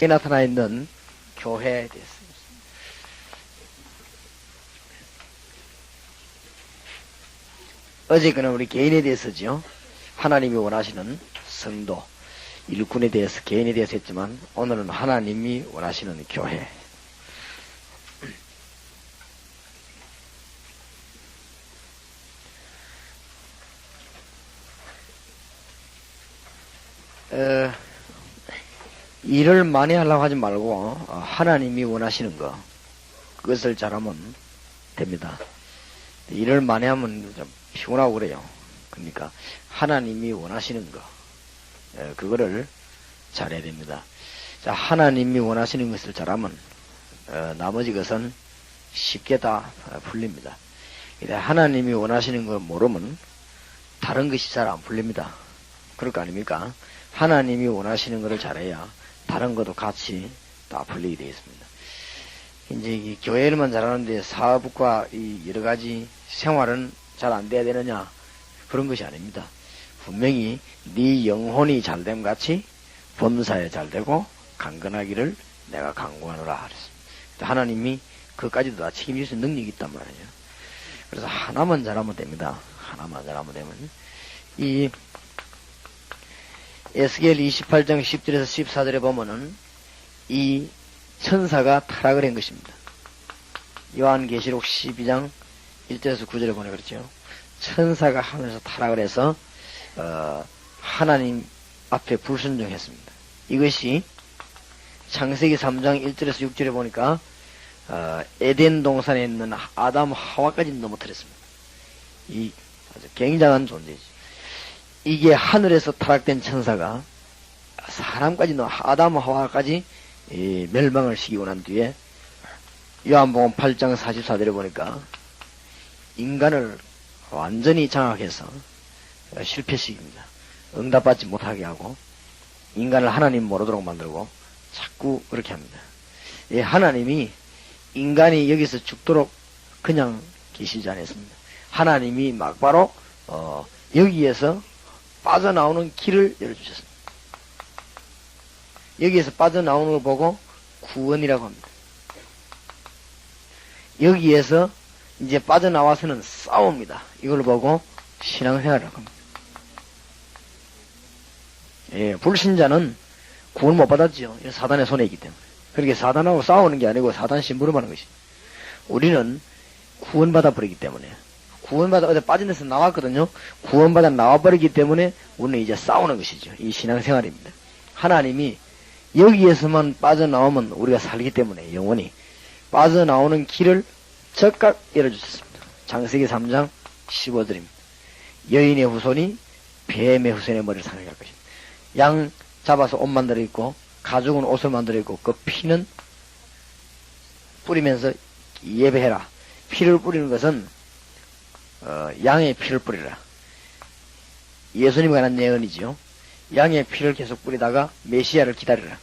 나타나 있는 교회에 대해서. 어제 그는 우리 개인에 대해서죠. 하나님이 원하시는 성도, 일꾼에 대해서, 개인에 대해서 했지만, 오늘은 하나님이 원하시는 교회. 일을 많이 하려고 하지 말고 하나님이 원하시는 거, 그것을 잘하면 됩니다. 일을 많이 하면 좀 피곤하고 그래요. 그러니까 하나님이 원하시는 거, 그거를 잘해야 됩니다. 자, 하나님이 원하시는 것을 잘하면 나머지 것은 쉽게 다 풀립니다. 하나님이 원하시는 걸 모르면 다른 것이 잘 안 풀립니다. 그럴 거 아닙니까? 하나님이 원하시는 것을 잘해야 다른 것도 같이 다 풀리게 되어 있습니다. 이제 이 교회를만 잘하는데 사업과 이 여러 가지 생활은 잘 안 돼야 되느냐? 그런 것이 아닙니다. 분명히 네 영혼이 잘됨 같이 범사에 잘되고 강건하기를 내가 강구하노라 그랬습니다. 하나님이 그까지도 다 책임질 수 있는 능력이 있단 말이에요. 그래서 하나만 잘하면 됩니다. 하나만 잘하면 되면 이 에스겔 28장 10절에서 14절에 보면은 이 천사가 타락을 한 것입니다. 요한계시록 12장 1절에서 9절에 보내 그렇죠. 천사가 하늘에서 타락을 해서 하나님 앞에 불순종했습니다. 이것이 창세기 3장 1절에서 6절에 보니까 에덴 동산에 있는 아담 하와까지 넘어뜨렸습니다. 이 아주 굉장한 존재지. 이게 하늘에서 타락된 천사가 사람까지 아담 하와까지 멸망을 시키고 난 뒤에 요한복음 8장 44절에 보니까 인간을 완전히 장악해서 실패시킵니다. 응답받지 못하게 하고 인간을 하나님 모르도록 만들고 자꾸 그렇게 합니다. 하나님이 인간이 여기서 죽도록 그냥 계시지 않았습니다. 하나님이 막바로 여기에서 빠져나오는 길을 열어주셨습니다. 여기에서 빠져나오는 걸 보고 구원이라고 합니다. 여기에서 이제 빠져나와서는 싸웁니다. 이걸 보고 신앙생활이라고 합니다. 불신자는 구원 못 받았지요. 사단의 손에 있기 때문에. 그렇게 사단하고 싸우는 게 아니고 사단 심부름하는 것이. 우리는 구원받아 버리기 때문에. 구원받아 어디 빠진 데서 나왔거든요. 구원받아 나와버리기 때문에 우리는 이제 싸우는 것이죠. 이 신앙생활입니다. 하나님이 여기에서만 빠져나오면 우리가 살기 때문에 영원히 빠져나오는 길을 적각 열어주셨습니다. 창세기 3장 15절입니다. 여인의 후손이 뱀의 후손의 머리를 상하게 할 것입니다. 양 잡아서 옷 만들어 입고 가죽은 옷을 만들어 입고 그 피는 뿌리면서 예배해라. 피를 뿌리는 것은 양의 피를 뿌리라. 예수님에 관한 예언이지요. 양의 피를 계속 뿌리다가 메시아를 기다리라.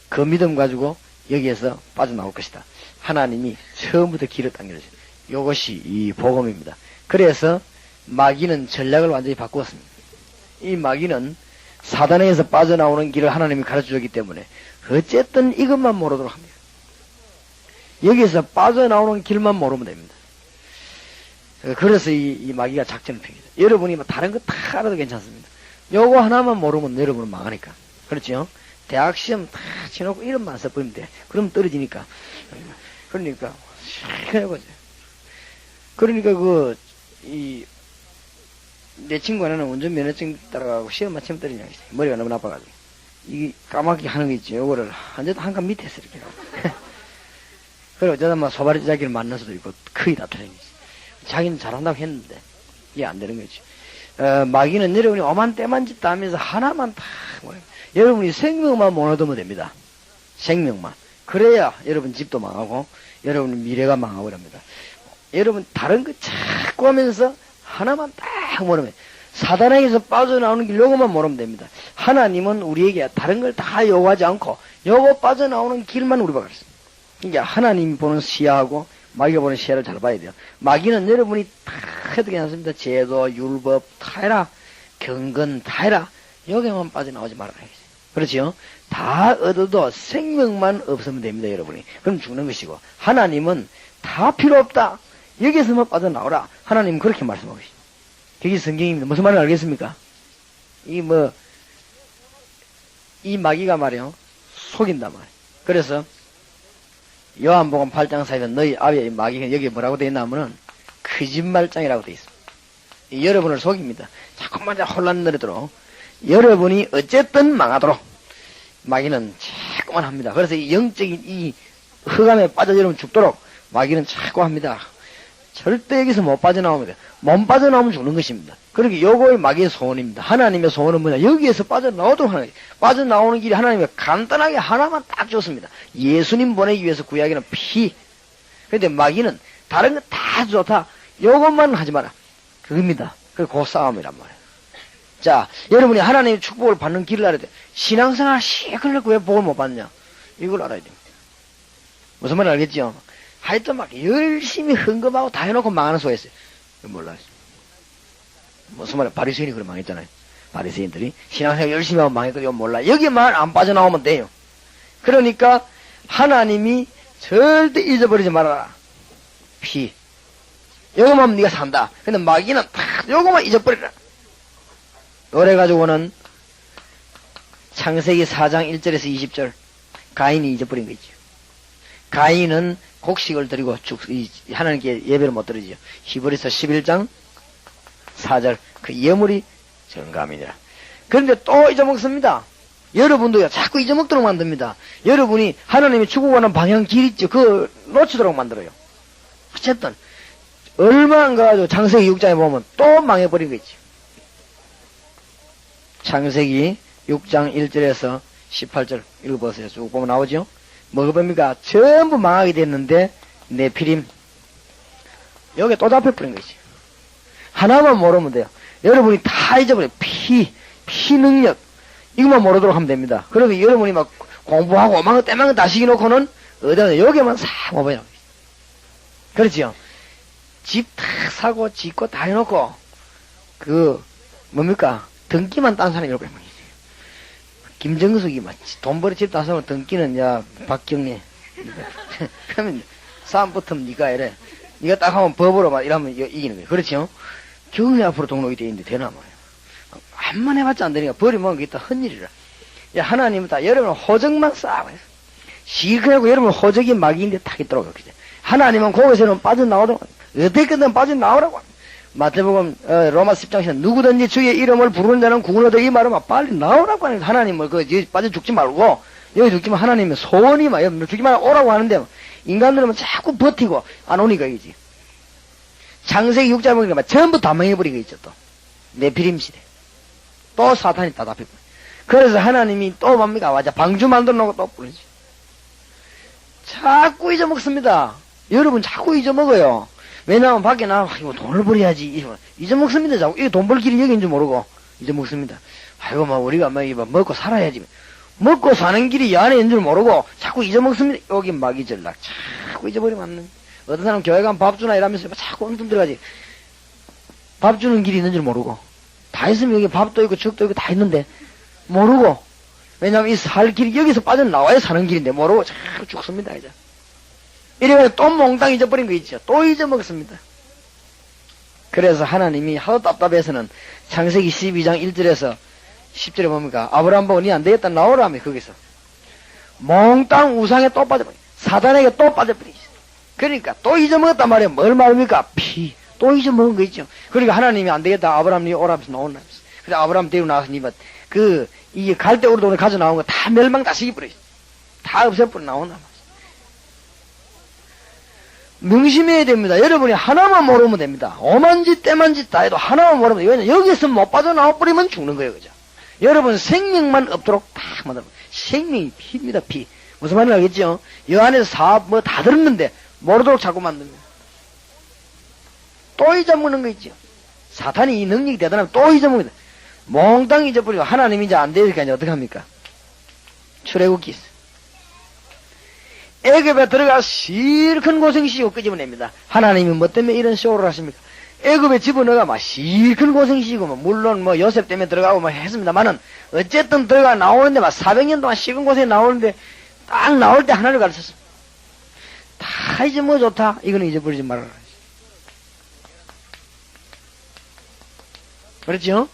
그 믿음 가지고 여기에서 빠져나올 것이다. 하나님이 처음부터 길을 당겨주세요. 이것이 이 복음입니다. 그래서 마귀는 전략을 완전히 바꾸었습니다. 이 마귀는 사단에게서 빠져나오는 길을 하나님이 가르쳐줬기 때문에 어쨌든 이것만 모르도록 합니다. 여기에서 빠져나오는 길만 모르면 됩니다. 그래서 이 마귀가 작전을 펴니다. 여러분이 다른 거 다 알아도 괜찮습니다. 요거 하나만 모르면 여러분은 망하니까. 그렇죠? 대학 시험 다 치놓고 이름만 써버리면 돼. 그럼 떨어지니까. 그러니까 해보죠. 그러니까 내 친구 하나는 운전면허증 따라가고 시험 마치면 떨어지냐. 머리가 너무 나빠가지고. 이 까맣게 하는 거 있지. 요거를 완전 한칸 밑에서 이렇게 하고. 그리고 어쩌다 막 소바리 자기를 만날 수도 있고 크게 다투는 거지. 자기는 잘한다고 했는데 이게 안 되는 거지. 마귀는 여러분이 오만 때만 짓다 하면서 하나만 다 여러분이 생명만 못 얻으면 됩니다. 생명만. 그래야 여러분 집도 망하고 여러분 미래가 망하고 그럽니다. 여러분 다른 거 자꾸 하면서 하나만 딱 모르면 사단에게서 빠져나오는 길 요것만 모르면 됩니다. 하나님은 우리에게 다른 걸 다 요구하지 않고 요거 빠져나오는 길만 우리가 가르칩니다. 그러니까 하나님이 보는 시야하고 마귀가 보는 시야를 잘 봐야 돼요. 마귀는 여러분이 다 해도 괜찮습니다. 제도, 율법 다 해라. 경건 다 해라. 여기만 빠져나오지 말아라. 그렇지요? 다 얻어도 생명만 없으면 됩니다, 여러분이. 그럼 죽는 것이고, 하나님은 다 필요 없다. 여기에서만 빠져나오라. 하나님은 그렇게 말씀하고 계십니다. 그게 성경입니다. 무슨 말인지 알겠습니까? 이 마귀가 말이요, 속인단 말이에요. 그래서, 요한복음 8장 4절 너희 아비의 마귀가 여기 뭐라고 되어 있냐면은, 거짓말장이라고 되어 있습니다. 여러분을 속입니다. 자꾸만 혼란 내리도록, 여러분이 어쨌든 망하도록, 마귀는 자꾸만 합니다. 그래서 이 영적인 이 흑암에 빠져 여러분 죽도록, 마귀는 자꾸 합니다. 절대 여기서 못 빠져나옵니다. 못 빠져나오면 죽는 것입니다. 그러니까 요거의 마귀의 소원입니다. 하나님의 소원은 뭐냐? 여기에서 빠져나오도록 하는 거예요. 빠져나오는 길이 하나님의 간단하게 하나만 딱 줬습니다. 예수님 보내기 위해서 구약에는 피. 그런데 마귀는 다른 거 다 좋다. 요것만 하지 마라. 그겁니다. 그게 그 싸움이란 말이에요. 자, 여러분이 하나님의 축복을 받는 길을 알아야 돼. 신앙생활 시작하려고 왜 복을 못 받느냐? 이걸 알아야 됩니다. 무슨 말인지 알겠죠? 하여튼 막 열심히 헌금하고 다 해놓고 망하는 소리 했어요. 몰라요. 무슨 말이야? 바리새인이 그래 망했잖아요. 바리새인들이 신앙생활 열심히 하고 망했거든요. 이건 몰라. 여기만 안 빠져나오면 돼요. 그러니까 하나님이 절대 잊어버리지 말아라. 피. 요거만 하면 네가 산다. 근데 마귀는 다 요거만 잊어버리라. 그래가지고는 창세기 4장 1절에서 20절 가인이 잊어버린 거 있죠. 가인은 곡식을 드리고 하나님께 예배를 못 드리죠. 히브리서 11장 4절 그 예물이 정감이니라. 그런데 또 잊어먹습니다. 여러분도요 자꾸 잊어먹도록 만듭니다. 여러분이 하나님이 추구하는 방향 길 있죠. 그거 놓치도록 만들어요. 어쨌든 얼마 안 가가지고 창세기 6장에 보면 또 망해버린 거 있죠. 창세기 6장 1절에서 18절 읽어보세요. 쭉 보면 나오죠. 뭐가 봅니까? 전부 망하게 됐는데 네피림 여기 또 잡혀버린 거지. 하나만 모르면 돼요. 여러분이 다 잊어버려요. 피 능력 이것만 모르도록 하면 됩니다. 그러면 여러분이 막 공부하고 오만 거 때만 거 다 시켜놓고는 어디나 여기만 싹 모아요. 그렇지요. 집 탁 사고 짓고 다 해놓고 뭡니까? 등기만 딴 사람이 이렇게 말이지. 김정숙이 막 돈 벌이 집 다 사면 등기는 야 박경리. 그러면 싸움 붙으면 네가 이래. 네가 딱 하면 법으로 막 이러면 이기는 거예요. 그렇죠? 경리 앞으로 등록이 돼 있는데 되나 말이야. 한번 해봤자 안 되니까 버리면 그게 다 헛일이라. 야 하나님은 다 여러분 호적만 쌓아요. 시크하고 여러분 호적이 마귀인데 탁 있도록 그렇게. 하나님은 거기서는 빠져나오도록 어떻게든 빠져나오라고. 마태복음 로마 10장에서 누구든지 주의 이름을 부르는 자는 구원을 얻어 이 말은 빨리 나오라고 하는 하나님을 빠져 죽지 말고 여기 죽지만 하나님의 소원이 막 죽지 말고 오라고 하는데 인간들은 자꾸 버티고 안 오니까 이지. 창세기 6장 보니까 전부 다 망해버린 거 있죠. 또 네피림 시대 또 사탄이 다 답해버려. 그래서 하나님이 또 뭡니까? 와자 방주 만들어 놓고 또 부르지. 자꾸 잊어먹습니다. 여러분 자꾸 잊어먹어요. 왜냐하면 밖에 나가면 이거 돈을 벌어야지 잊어먹습니다. 자꾸 이거 돈 벌 길이 여기인 줄 모르고 잊어먹습니다. 아이고 막 우리가 막 이거 먹고 살아야지. 먹고 사는 길이 이 안에 있는 줄 모르고 자꾸 잊어먹습니다. 여기 마귀 전락 자꾸 잊어버리면 안 돼. 어떤 사람 교회 가면 밥 주나 이러면서 자꾸 엄청 들어가지. 밥 주는 길이 있는 줄 모르고 다 있으면 여기 밥도 있고 죽도 있고 다 있는데 모르고. 왜냐하면 이 살 길이 여기서 빠져나와야 사는 길인데 모르고 자꾸 죽습니다. 이제 이래가지고 또 몽땅 잊어버린 거 있죠. 또 잊어먹습니다. 그래서 하나님이 하도 답답해서는 창세기 12장 1절에서 10절에 뭡니까? 아브라함 보고 니 안 되겠다 나오라며 거기서 몽땅 우상에 또 빠져버려. 사단에게 또 빠져버리지. 그러니까 또 잊어먹었단 말이에요. 뭘 말합니까? 피. 또 잊어먹은 거 있죠. 그러니까 하나님이 안 되겠다. 아브라함 니 오라면서 나온다. 그래서 아브라함 데리고 나와서 니가 이게 갈대우르 돈에 가져 나온 거 다 멸망 다 시켜버려. 다 없애버려 나온다. 명심해야 됩니다. 여러분이 하나만 모르면 됩니다. 오만짓 때만짓 다 해도 하나만 모르면 돼요. 왜냐면 여기서 못 빠져나와버리면 죽는 거예요. 그죠? 여러분 생명만 없도록 딱 만들어. 생명이 피입니다. 피. 무슨 말인지 알겠죠? 이 안에서 사업 뭐 다 들었는데 모르도록 자꾸 만듭니다. 또 잊어먹는 거 있죠. 사탄이 이 능력이 대단하면 또 잊어먹는다. 몽땅 잊어버리고 하나님이 이제 안 되니까 이제 어떻게 합니까? 출애굽기 있어. 애굽에 들어가 실컷 고생 시고 끄집어냅니다. 하나님이 뭐 때문에 이런 쇼를 하십니까? 애굽에 집어넣어가 막 실컷 고생시키고, 물론 뭐 요셉 때문에 들어가고 뭐 했습니다만은, 어쨌든 들어가 나오는데 막 400년 동안 실컷 고생 나오는데, 딱 나올 때 하나를 가르쳤어. 다 이제 뭐 좋다. 이거는 잊어버리지 말아라. 그렇죠?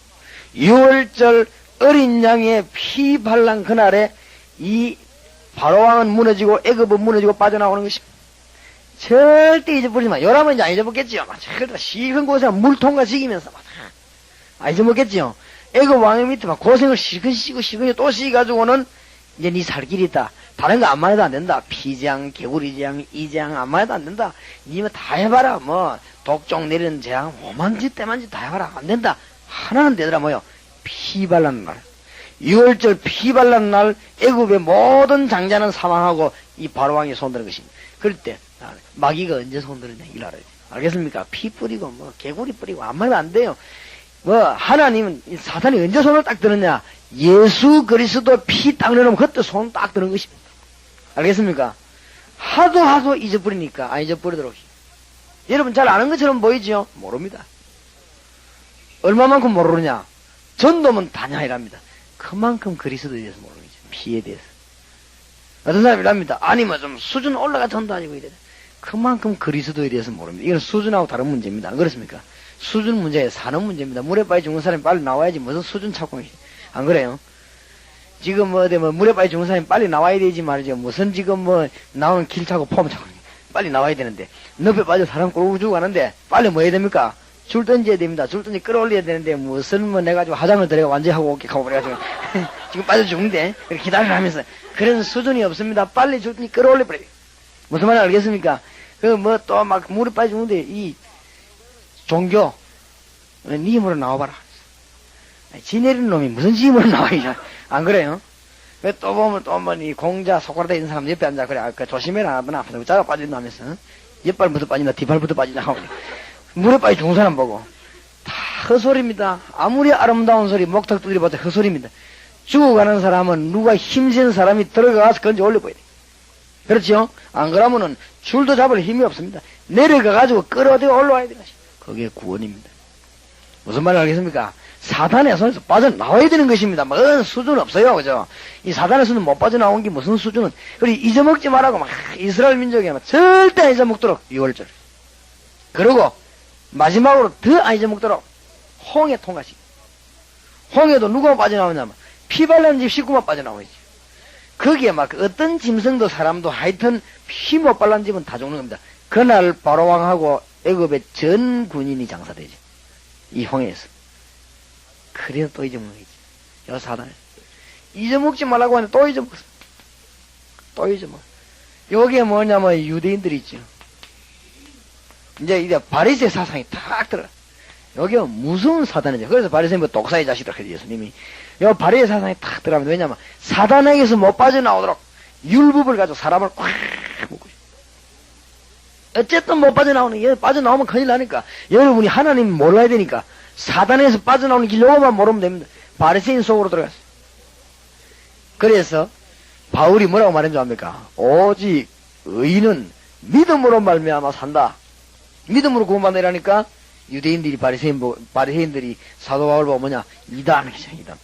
6월절 어린 양의 피 발란 그날에 이 바로왕은 무너지고 애굽은 무너지고 빠져나오는 것입니다. 절대 잊어버리지 마. 요라면 이제 안 잊어먹겠지요. 절대 실컷 고생 물통과 지기면서 안 잊어먹겠지요. 애굽 왕의 밑에 막 고생을 실컷 쉬고 또 쉬가지고는 이제 네 살 길이 있다. 다른 거 아무 말해도 안 된다. 피장, 개구리장, 이장 아무 말해도 안 된다. 니뭐 다 해봐라. 뭐 독종 내리는 재앙 오만짓 때만짓 다 해봐라. 안 된다. 하나는 되더라. 뭐요? 피 발란 날. 6월절 피 발란 날 애굽의 모든 장자는 사망하고 이 바로왕이 손드는 것입니다. 그럴 때 마귀가 언제 손드느냐 이걸 알아야 돼. 알겠습니까? 피 뿌리고 뭐 개구리 뿌리고 아무 말도 안 돼요. 뭐 하나님은 사탄이 언제 손을 딱 드느냐? 예수 그리스도 피 딱 내놓으면 그때 손 딱 드는 것입니다. 알겠습니까? 하도 잊어버리니까 안 잊어버리도록. 여러분 잘 아는 것처럼 보이죠? 모릅니다. 얼마만큼 모르느냐? 전도면 다냐이랍니다. 그만큼 그리스도에 대해서 모르는 거죠. 피에 대해서. 어떤 사람이 이랍니다. 아니 뭐 좀 수준 올라가 전도 아니고 이래. 그만큼 그리스도에 대해서 모릅니다. 이건 수준하고 다른 문제입니다. 안 그렇습니까? 수준 문제에 사는 문제입니다. 물에 빠져 죽은 사람이 빨리 나와야지 무슨 수준 찾고 안 그래요? 지금 뭐 어디 뭐 물에 빠져 죽은 사람이 빨리 나와야 되지 말이죠. 무슨 지금 뭐 나오는 길 타고 폼 찾고 빨리 나와야 되는데 늪에 빠져 사람 꼬르고 죽고 가는데 빨리 뭐 해야 됩니까? 줄 던져야 됩니다. 줄 던져 끌어올려야 되는데 무슨 뭐 내가지고 화장을 들어가 완전히 하고 오게 하고 그래가지고 지금 빠져 죽는데 기다리라 하면서 그런 수준이 없습니다. 빨리 줄 던져 끌어올려 버려야 돼. 무슨 말인지 알겠습니까? 그 뭐 또 막 물에 빠져 죽는데 이 종교 네 힘으로 나와봐라. 지 내리는 놈이 무슨 지 힘으로 나와 이제 안 그래요? 왜 또 보면 또 뭐 이 공자 소크라테 있는 사람 옆에 앉아 그래 그 조심해라 하더나 짜가 빠진다 하면서 옆발부터 빠진다 뒷발부터 빠진다 하고 물에 빠져 죽은 사람 보고 다 헛소리입니다. 아무리 아름다운 소리 목탁 두드려봐도 헛소리입니다. 죽어가는 사람은 누가 힘센 사람이 들어가서 건져 올려보야 돼. 그렇죠? 안 그러면은 줄도 잡을 힘이 없습니다. 내려가가지고 끌어들여 올라와야 되는 것입니다. 그게 구원입니다. 무슨 말을 알겠습니까? 사단의 손에서 빠져나와야 되는 것입니다. 뭐 수준 없어요. 그죠? 이 사단의 손은 못 빠져나온 게 무슨 수준은. 그리고 잊어먹지 말라고 막 이스라엘 민족이 절대 안 잊어먹도록 6월절. 그리고 마지막으로 더 안 잊어먹도록 홍해 통과식. 홍해도 누가 빠져나오냐면 피 발란 집 식구만 빠져나오지. 거기에 막 어떤 짐승도 사람도 하여튼 피 못 발란 집은 다 죽는 겁니다. 그날 바로왕하고 애굽의 전 군인이 장사되지. 이 홍해에서. 그래서 또 잊어먹는 거지. 여 사단에. 잊어먹지 말라고 하는데 또 잊어먹어. 또 잊어먹어. 여기에 뭐냐면 유대인들이 있죠. 이제 바리새 사상이 탁 들어가. 여기가 무서운 사단이죠. 그래서 바리새는 뭐 독사의 자식이라고 해서 예수님이. 요 바리새 사상이 탁 들어가면 왜냐면 사단에게서 못 빠져나오도록 율법을 가지고 사람을 꽉 묶고 어쨌든 못 빠져나오는 게 빠져나오면 큰일 나니까 여러분이 하나님 몰라야 되니까 사단에서 빠져나오는 길 요것만 모르면 됩니다. 바리새인 속으로 들어갔어요. 그래서 바울이 뭐라고 말한 줄 압니까? 오직 의인은 믿음으로 말미암아 산다. 믿음으로 구원받으라니까 유대인들이 바리새인들이 사도 바울 보고 뭐냐? 이단이죠, 이단.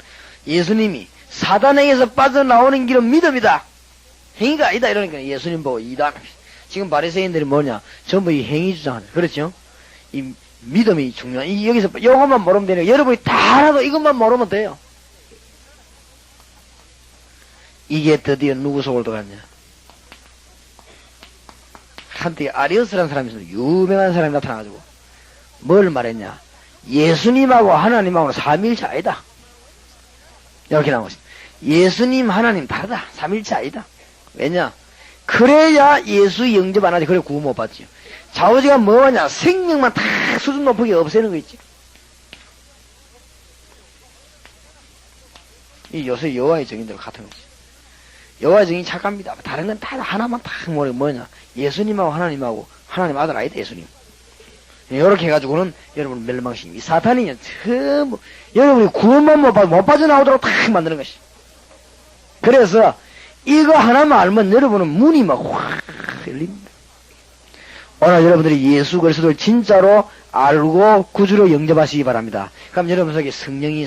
예수님이 사단에게서 빠져나오는 길은 믿음이다. 행위가 아니다 이러니까 예수님 보고 이단. 지금 바리새인들이 뭐냐? 전부 이 행위 주장하는. 그렇죠? 이 믿음이 중요한. 이 여기서 이것만 모르면 되네요. 여러분이 다 알아도 이것만 모르면 돼요. 이게 드디어 누구 속을 들어갔냐? 한때 아리오스라는 사람이 있어요. 유명한 사람이 나타나가지고 뭘 말했냐? 예수님하고 하나님하고는 삼일체 아니다. 이렇게 나온 것입니다. 예수님 하나님 다르다. 삼일체 아니다. 왜냐? 그래야 예수 영접 안 하지. 그래 구원 못 받지요. 좌우지가 뭐냐? 생명만 다 수준 높게 없애는 거 있지. 이 요새 여호와의 증인들 같은 거지. 여호와의 증인이 착합니다. 다른 건 다 하나만 딱 뭐냐? 예수님하고 하나님하고 하나님 아들 아니다 예수님. 이렇게 해가지고는 여러분 멸망시킵니다. 이 사탄이 전부 여러분이 구원만 못 빠져나오도록 탁 만드는 것이. 그래서 이거 하나만 알면 여러분은 문이 막 확 열립니다. 오늘 여러분들이 예수 그리스도를 진짜로 알고 구주로 영접하시기 바랍니다. 그럼 여러분 속에 성령이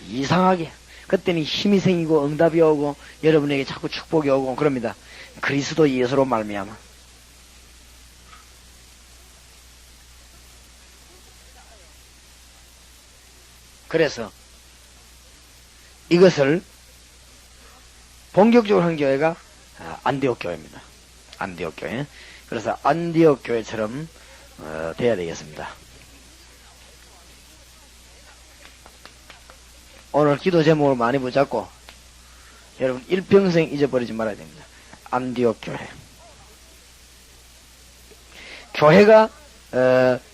이상하게 그때는 힘이 생기고 응답이 오고 여러분에게 자꾸 축복이 오고 그럽니다. 그리스도 예수로 말미암아. 그래서 이것을 본격적으로 한 교회가 안디옥 교회입니다. 안디옥 교회. 그래서 안디옥 교회처럼 돼야 되겠습니다. 오늘 기도 제목을 많이 붙잡고 여러분 일평생 잊어버리지 말아야 됩니다. 안디옥 교회. 교회가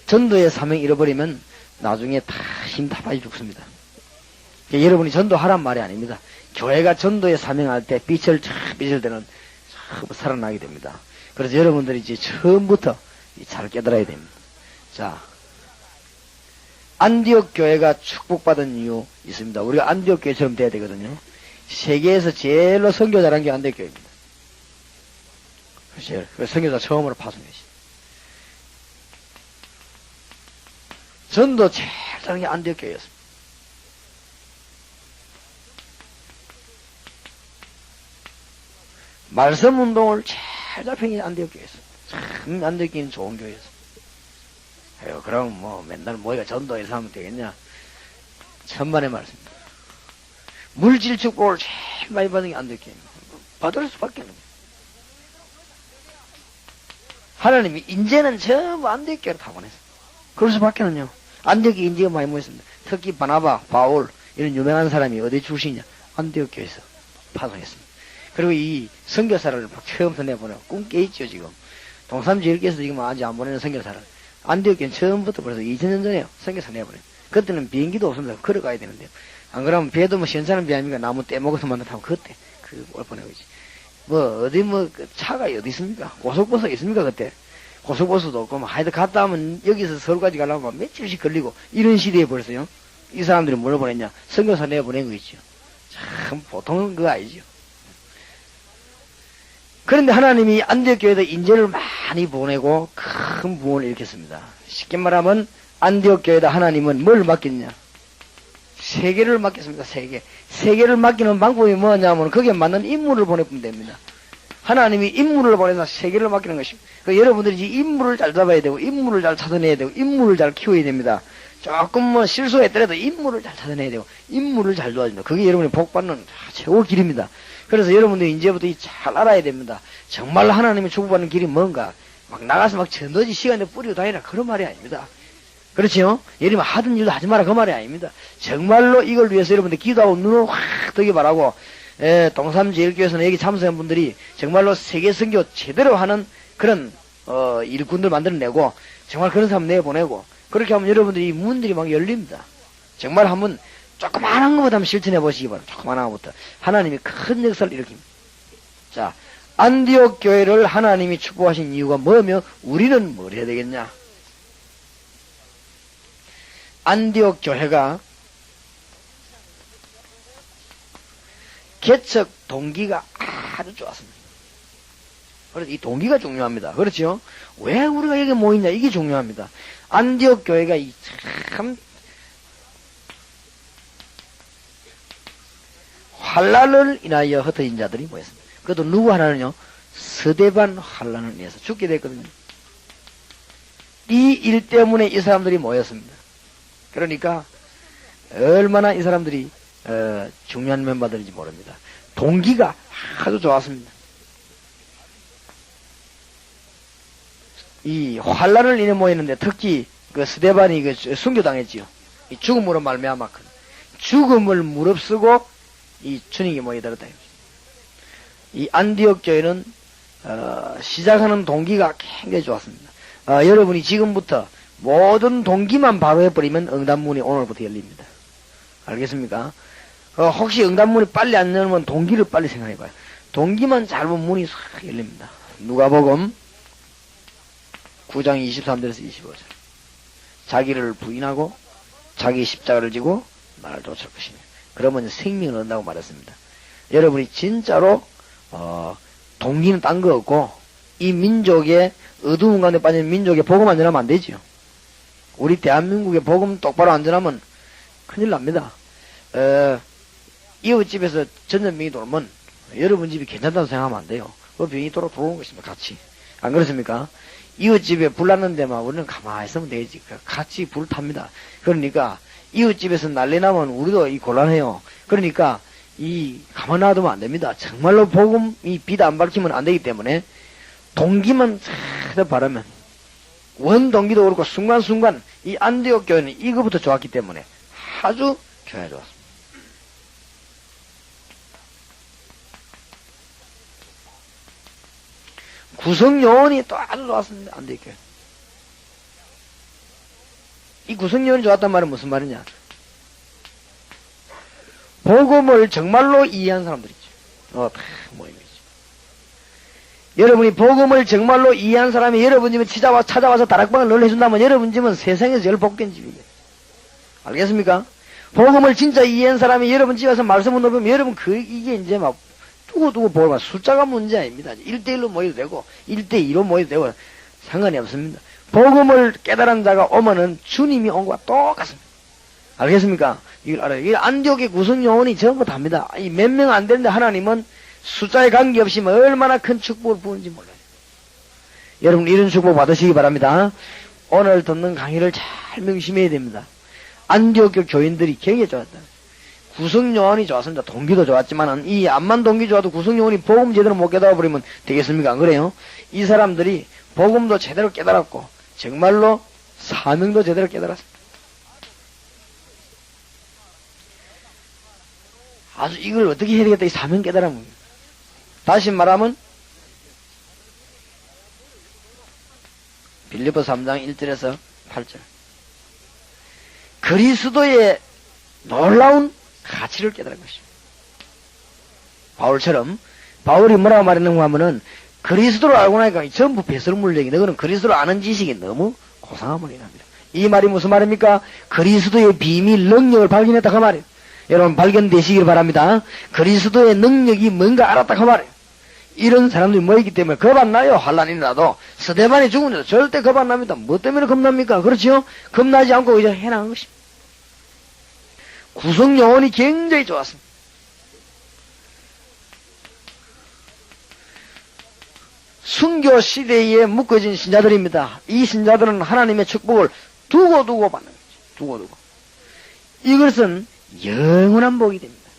전도의 사명 잃어버리면 나중에 다 힘 다 빠져 죽습니다. 여러분이 전도하란 말이 아닙니다. 교회가 전도의 사명할 때 빛을 비칠 때는 살아나게 됩니다. 그래서 여러분들이 이제 처음부터 잘 깨달아야 됩니다. 자, 안디옥 교회가 축복받은 이유 있습니다. 우리가 안디옥 교회처럼 돼야 되거든요. 세계에서 제일로 선교 잘한 게 안디옥 교회입니다. 그래서 선교사 처음으로 파송했어요. 전도 제일 잘한 게 안디옥 교회였습니다. 말씀 운동을 제일 잘 펴긴 안디옥 교회였어요. 참 안디옥 교회는 좋은 교회였어요. 그럼 뭐 맨날 뭐가 전도해서 하면 되겠냐? 천만의 말씀입니다. 물질 축복을 제일 많이 받은 게 안디옥 교회입니다. 받을 수밖에 없는 거예요. 하나님이 인재는 전부 안디옥 교회로 타고냈어요. 그럴 수밖에 없는요. 안디옥에 인재가 많이 모였습니다. 특히 바나바, 바울 이런 유명한 사람이 어디 출신이냐? 안디옥 교회에서 파송했습니다. 그리고 이 선교사를 처음부터 내보내고 꿈 깨있죠 지금. 동삼지일께서 지금 아직 안 보내는 선교사를 안디옥 교회는 처음부터 벌써 2000년 전에요. 선교사 내보내요. 그때는 비행기도 없습니다. 걸어가야 되는데요. 안 그러면 배도 뭐 시원찮은 배 아닙니까? 나무 떼먹어서만 타고 그때 그걸 보내고 있지. 뭐 어디 뭐 차가 어디 있습니까? 고속버스가 있습니까 그때? 고속버스도 없고 뭐 하여튼 갔다 하면 여기서 서울까지 가려면 며칠씩 걸리고 이런 시대에 벌써요. 이 사람들이 뭘 보냈냐? 선교사 내보낸 거 있죠. 참 보통 그거 아니죠. 그런데 하나님이 안디옥 교회에다 인재를 많이 보내고 큰 부흥을 일으켰습니다. 쉽게 말하면 안디옥 교회에다 하나님은 뭘 맡겼냐? 세계를 맡겼습니다. 세계를 맡기는 방법이 뭐냐면 거기에 맞는 인물을 보내면 됩니다. 하나님이 인물을 보내서 세계를 맡기는 것입니다. 여러분들이 인물을 잘 잡아야 되고 인물을 잘 찾아내야 되고 인물을 잘 키워야 됩니다. 조금 뭐 실수했더라도 인물을 잘 찾아내야 되고 인물을 잘 도와준다. 그게 여러분이 복받는 최고 길입니다. 그래서 여러분들이 이제부터 잘 알아야 됩니다. 정말 하나님이 축복받는 길이 뭔가 막 나가서 막 전도지 시간에 뿌리고 다니라 그런 말이 아닙니다. 그렇지요? 예를 들면 하던 일도 하지 마라 그 말이 아닙니다. 정말로 이걸 위해서 여러분들 기도하고 눈을 확 뜨기 바라고 동삼제일교회에서는 여기 참석한 분들이 정말로 세계선교 제대로 하는 그런 일꾼들 만들어내고 정말 그런 사람 내보내고 그렇게 하면 여러분들이 문들이 막 열립니다. 정말 한번 조그마한 것부터 한번 실천해 보시기 바랍니다. 조그마한 것부터 하나님이 큰 역사를 일으킵니다. 자, 안디옥 교회를 하나님이 축복하신 이유가 뭐며 우리는 뭘 해야 되겠냐? 안디옥 교회가 개척 동기가 아주 좋았습니다. 그래서 이 동기가 중요합니다. 그렇죠? 왜 우리가 여기 모이냐? 이게 중요합니다. 안디옥 교회가 참 환난을 인하여 흩어진 자들이 모였습니다. 그것도 누구 하나는요? 스데반 환난을 인해서 죽게 됐거든요. 이 일 때문에 이 사람들이 모였습니다. 그러니까 얼마나 이 사람들이 중요한 멤버들인지 모릅니다. 동기가 아주 좋았습니다. 이 환난을 인해 모였는데 특히 그 스데반이 그 순교당했지요. 이 죽음으로 말미암아 죽음을 무릅쓰고 이 주님이 모여들었다. 이 안디옥 교회는 시작하는 동기가 굉장히 좋았습니다. 여러분이 지금부터 모든 동기만 바로 해버리면 응답문이 오늘부터 열립니다. 알겠습니까? 혹시 응답문이 빨리 안 열면 동기를 빨리 생각해봐요. 동기만 잘 보면 문이 싹 열립니다. 누가복음 9장 23절에서 25절. 자기를 부인하고 자기 십자가를 지고 나를 쫓을 것이며 그러면 생명을 얻는다고 말했습니다. 여러분이 진짜로 동기는 딴 거 없고 이 민족의 어두운 가운데 빠진 민족의 복음만 전하면 안 되지요. 우리 대한민국의 복음 똑바로 안 전하면 큰일 납니다. 이웃집에서 전염병이 돌면 여러분 집이 괜찮다고 생각하면 안 돼요. 그 병이 들어오는 것입니다. 같이. 안 그렇습니까? 이웃집에 불 났는데만 우리는 가만히 있으면 되지. 같이 불 탑니다. 그러니까 이웃집에서 난리 나면 우리도 곤란해요. 그러니까 가만 놔두면 안 됩니다. 정말로 복음이 빛 안 밝히면 안 되기 때문에 동기만 쫙 바르면 원동기도 그렇고 순간순간 이 안디옥 교회는 이거부터 좋았기 때문에 아주 교회가 좋았습니다. 구성요원이 또 아주 좋았습니다. 안디옥 교회. 이 구성요원이 좋았단 말은 무슨 말이냐? 복음을 정말로 이해한 사람들이죠. 모임이죠. 여러분이 복음을 정말로 이해한 사람이 여러분 집에 찾아와서 다락방을 늘 해준다면 여러분 집은 세상에서 제일 복된 집이에요. 알겠습니까? 복음을 진짜 이해한 사람이 여러분 집에 와서 말씀을 놓으면 여러분 이게 이제 막 두고두고 보면 숫자가 문제 아닙니다. 1대1로 모여도 되고 1대2로 모여도 되고 상관이 없습니다. 복음을 깨달은 자가 오면은 주님이 온 것과 똑같습니다. 알겠습니까? 이걸 알아요. 이 안디옥의 구성 요원이 전부 답니다. 몇 명 안 되는데 하나님은 숫자에 관계없이 얼마나 큰 축복을 부은지 몰라요. 여러분 이런 축복 받으시기 바랍니다. 오늘 듣는 강의를 잘 명심해야 됩니다. 안디옥 교인들이 굉장히 좋았다. 구성 요원이 좋았습니다. 동기도 좋았지만은 이 암만 동기 좋아도 구성 요원이 복음 제대로 못 깨달아 버리면 되겠습니까? 안 그래요? 이 사람들이 복음도 제대로 깨달았고 정말로 사명도 제대로 깨달았습니다. 아주 이걸 어떻게 해야 되겠다 이 사명 깨달으면 다시 말하면 빌립보 3장 1절에서 8절 그리스도의 놀라운 가치를 깨달은 것입니다. 바울처럼 바울이 뭐라고 말했는가 하면은 그리스도를 알고 나니까 전부 배설물력이 너는 그리스도를 아는 지식이 너무 고상함을 인합니다. 이 말이 무슨 말입니까? 그리스도의 비밀 능력을 발견했다 그 말이에요. 여러분 발견되시길 바랍니다. 그리스도의 능력이 뭔가 알았다 그 말이에요. 이런 사람들이 모이기 때문에 겁 안 나요. 환란이 나도 스데반이 죽은데도 절대 겁 안 납니다. 뭐 때문에 겁납니까? 그렇죠? 겁나지 않고 그냥 해나간 것입니다. 구성 요원이 굉장히 좋았습니다. 순교 시대에 묶어진 신자들입니다. 이 신자들은 하나님의 축복을 두고두고 받는 거죠. 두고두고. 이것은 영원한 복이 됩니다.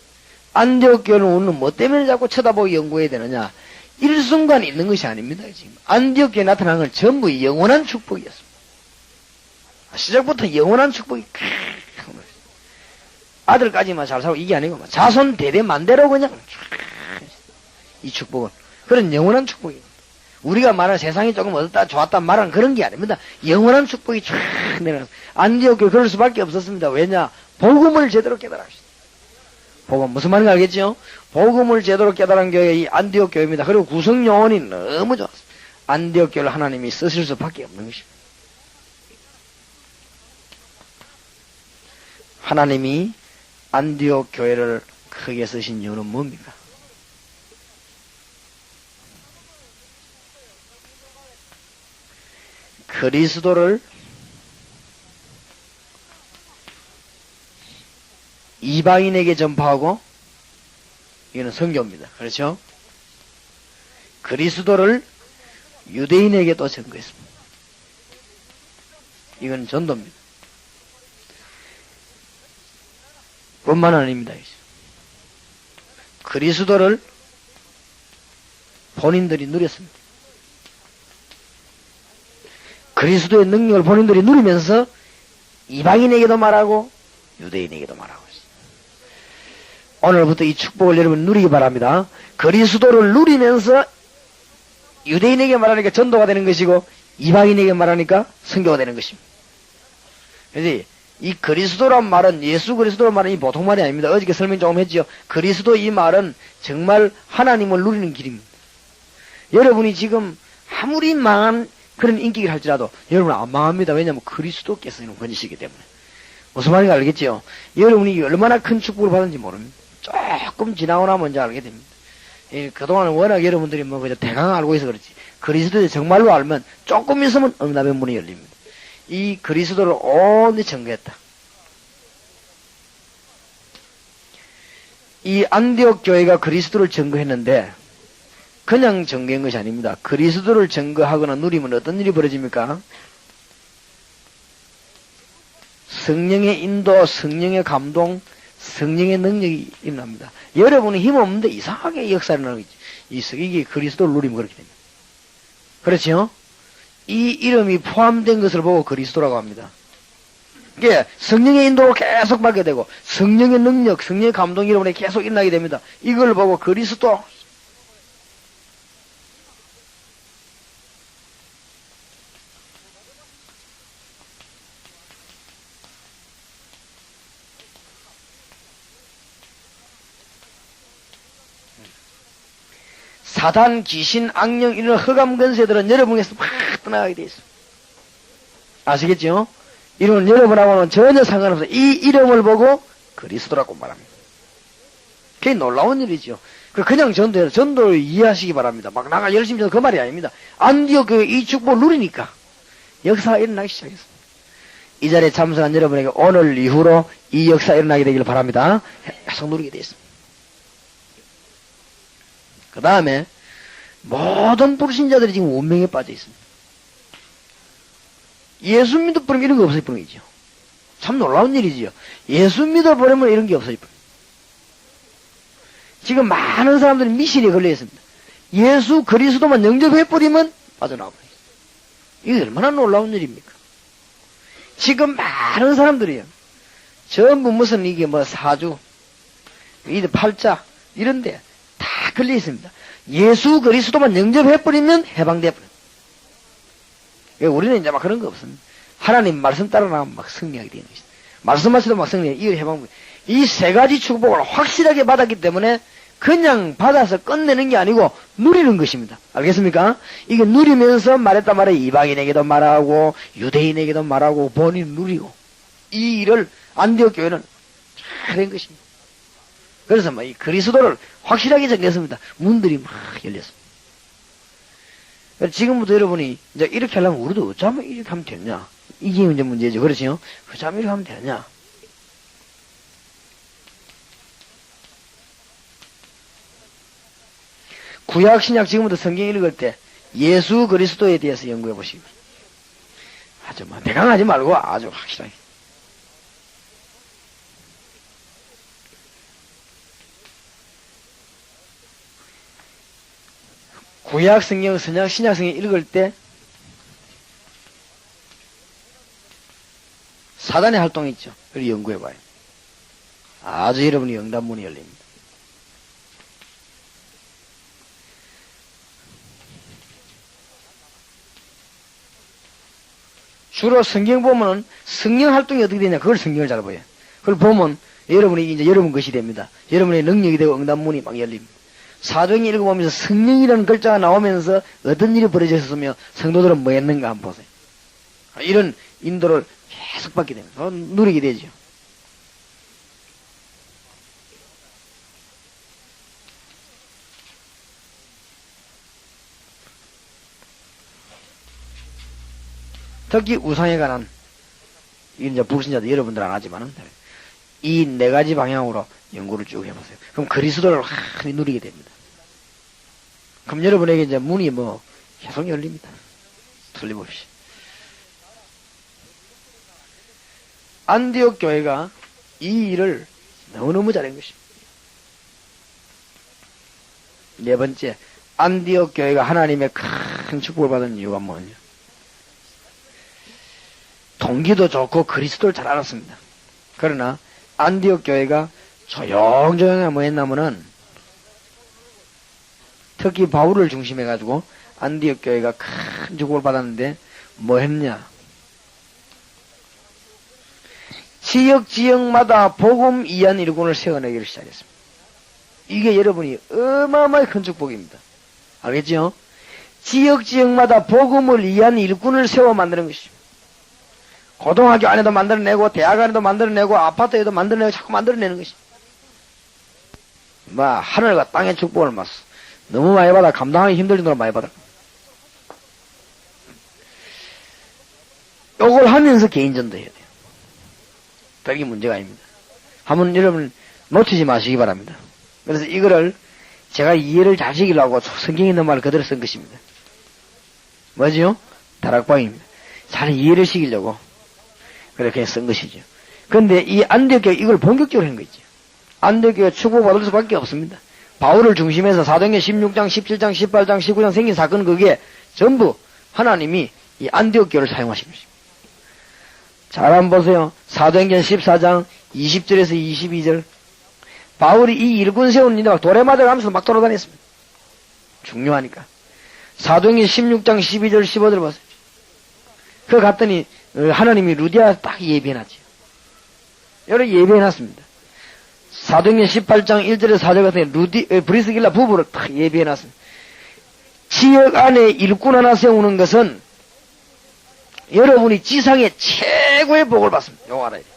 안디옥 교회는 오늘 뭐 때문에 자꾸 쳐다보고 연구해야 되느냐? 일순간 있는 것이 아닙니다. 지금 안디옥 교회에 나타난 건 전부 영원한 축복이었습니다. 시작부터 영원한 축복이 아들까지만 잘 살고 이게 아니고 자손 대대 만대로 그냥 이 축복은 그런 영원한 축복입니다. 우리가 말하는 세상이 조금 어둡다 좋았다 말하는 그런 게 아닙니다. 영원한 축복이 쫙 내려가서 안디옥 교회 그럴 수밖에 없었습니다. 왜냐? 복음을 제대로 깨달았습니다. 복음 무슨 말인지 알겠죠? 복음을 제대로 깨달은 교회 이 안디옥 교회입니다. 그리고 구성 요원이 너무 좋았습니다. 안디옥 교회를 하나님이 쓰실 수밖에 없는 것입니다. 하나님이 안디옥 교회를 크게 쓰신 이유는 뭡니까? 그리스도를 이방인에게 전파하고 이거는 선교입니다. 그렇죠? 그리스도를 유대인에게 또 전거했습니다. 이건 전도입니다. 뿐만 아닙니다. 그리스도를 본인들이 누렸습니다. 그리스도의 능력을 본인들이 누리면서 이방인에게도 말하고 유대인에게도 말하고 있습니다. 오늘부터 이 축복을 여러분 누리기 바랍니다. 그리스도를 누리면서 유대인에게 말하니까 전도가 되는 것이고 이방인에게 말하니까 선교가 되는 것입니다. 그래서 이 그리스도란 말은 예수 그리스도란 말은 이 보통 말이 아닙니다. 어저께 설명 조금 했지요. 그리스도 이 말은 정말 하나님을 누리는 길입니다. 여러분이 지금 아무리 망한 그런 인기를 할지라도 여러분은 안 망합니다. 왜냐하면 그리스도께서 이런 권위시기 때문에. 무슨 말인지 알겠지요? 여러분이 얼마나 큰 축복을 받은지 모릅니다. 조금 지나고 나면 이제 알게 됩니다. 그동안은 워낙 여러분들이 그냥 대강 알고 있어 그렇지. 그리스도를 정말로 알면 조금 있으면 응답의 문이 열립니다. 이 그리스도를 온전히 증거했다. 이 안디옥 교회가 그리스도를 증거했는데 그냥 증거한 것이 아닙니다. 그리스도를 증거하거나 누리면 어떤 일이 벌어집니까? 성령의 인도, 성령의 감동, 성령의 능력이 일어납니다. 여러분은 힘 없는데 이상하게 역사를 나누고 있어. 이게 그리스도를 누리면 그렇게 됩니다. 그렇죠? 이 이름이 포함된 것을 보고 그리스도라고 합니다. 이게 성령의 인도로 계속 받게 되고 성령의 능력, 성령의 감동이 여러분에 계속 일어나게 됩니다. 이걸 보고 그리스도. 사단, 귀신, 악령 이런 흑암 근세들은 여러분에서 막 떠나가게 돼 있습니다. 아시겠죠? 이런 여러분하고는 전혀 상관없어요. 이 이름을 보고 그리스도라고 말합니다. 그게 놀라운 일이죠. 그냥 전도를 이해하시기 바랍니다. 막 나가 열심히 해서 그 말이 아닙니다. 안디옥 교회 이 축복을 누리니까 역사가 일어나기 시작했습니다. 이 자리에 참석한 여러분에게 오늘 이후로 이 역사가 일어나게 되기를 바랍니다. 계속 누리게 되어 있습니다. 그 다음에 모든 불신자들이 지금 운명에 빠져 있습니다. 예수 믿어버리면 이런 게 없어지는 거죠. 참 놀라운 일이지요. 예수 믿어버리면 이런 게 없어지는. 지금 많은 사람들이 미신에 걸려 있습니다. 예수 그리스도만 영접해버리면 빠져나와버려요. 이게 얼마나 놀라운 일입니까? 지금 많은 사람들이요. 전부 무슨 이게 뭐 사주, 이들 팔자 이런데 다 걸려 있습니다. 예수 그리스도만 영접해버리면 해방돼버려요. 우리는 이제 막 그런 거 없습니다. 하나님 말씀 따라 나가면 막 승리하게 되는 것이다. 말씀하셔도 막 승리해. 이걸 해방. 이 세 가지 축복을 확실하게 받았기 때문에 그냥 받아서 끝내는 게 아니고 누리는 것입니다. 알겠습니까? 이게 누리면서 말했단 말이에요. 이방인에게도 말하고 유대인에게도 말하고 본인 누리고 이 일을 안디옥 교회는 잘한 것입니다. 그래서 이 그리스도를 확실하게 정했습니다. 문들이 막 열렸습니다. 지금부터 여러분이 이제 이렇게 하려면 우리도 어쩌면 이렇게 하면 되냐? 이게 이제 문제죠. 그렇지요? 어쩌면 이렇게 하면 되냐? 구약, 신약 지금부터 성경 읽을 때 예수 그리스도에 대해서 연구해 보시기 바랍니다. 아주 대강하지 말고 아주 확실하게. 구약 성경, 신약 성경 읽을 때 사단의 활동이 있죠. 그걸 연구해 봐요. 아주 여러분이 영단문이 열립니다. 주로 성경 보면은 성령 활동이 어떻게 되냐 그걸 성경을 잘 보여요. 그걸 보면 여러분이 이제 여러분 것이 됩니다. 여러분의 능력이 되고 응답문이 막 열립니다. 사도행 읽어보면서 성령이라는 글자가 나오면서 어떤 일이 벌어졌으며 성도들은 뭐 했는가 한번 보세요. 이런 인도를 계속 받게 됩니다. 누리게 되죠. 특히 우상에 관한 이제 불신자들 여러분들 안 하지만은 이 네 가지 방향으로 연구를 쭉 해보세요. 그럼 그리스도를 확 누리게 됩니다. 그럼 여러분에게 이제 문이 계속 열립니다. 틀림없이. 안디옥 교회가 이 일을 너무너무 잘한 것입니다. 네 번째, 안디옥 교회가 하나님의 큰 축복을 받은 이유가 뭐냐? 동기도 좋고 그리스도를 잘 알았습니다. 그러나 안디옥 교회가 조용조용히 뭐 했냐면은 특히 바울을 중심해가지고 안디옥 교회가 큰 축복을 받았는데 뭐 했냐? 지역마다 복음 이한 일꾼을 세워내기를 시작했습니다. 이게 여러분이 어마어마하게 큰 축복입니다. 알겠죠? 지역마다 복음을 이한 일꾼을 세워 만드는 것입니다. 고등학교 안에도 만들어내고 대학 안에도 만들어내고 아파트에도 만들어내고 자꾸 만들어내는 것입니다. 하늘과 땅의 축복을 너무 많이 받아 감당하기 힘들 정도로 많이 받아. 요걸 하면서 개인전도 해야 돼요. 별게 문제가 아닙니다. 한번 여러분 놓치지 마시기 바랍니다. 그래서 이거를 제가 이해를 잘 시키려고 성경에 있는 말을 그대로 쓴 것입니다. 뭐지요? 다락방입니다. 잘 이해를 시키려고 그렇게 쓴 것이죠. 그런데 이 안디옥 이걸 본격적으로 한 거죠. 안디옥 축복받을 수밖에 없습니다. 바울을 중심해서 사도행전 16장, 17장, 18장, 19장 생긴 사건 그게 전부 하나님이 이 안디옥 교를 사용하신 것입니다. 잘 한번 보세요. 사도행전 14장 20절에서 22절. 바울이 이 일꾼 세우는데 막 돌에 맞아가면서 막 돌아다녔습니다. 중요하니까. 사도행전 16장 12절 15절 보세요. 그 갔더니 하나님이 루디아 딱 예비해놨죠. 여러 예비해놨습니다. 사도행전 18장 1절에서 4절 같은 브리스길라 부부를 딱 예비해놨습니다. 지역 안에 일꾼 하나 세우는 것은 여러분이 지상의 최고의 복을 받습니다. 요거 알아야 돼요.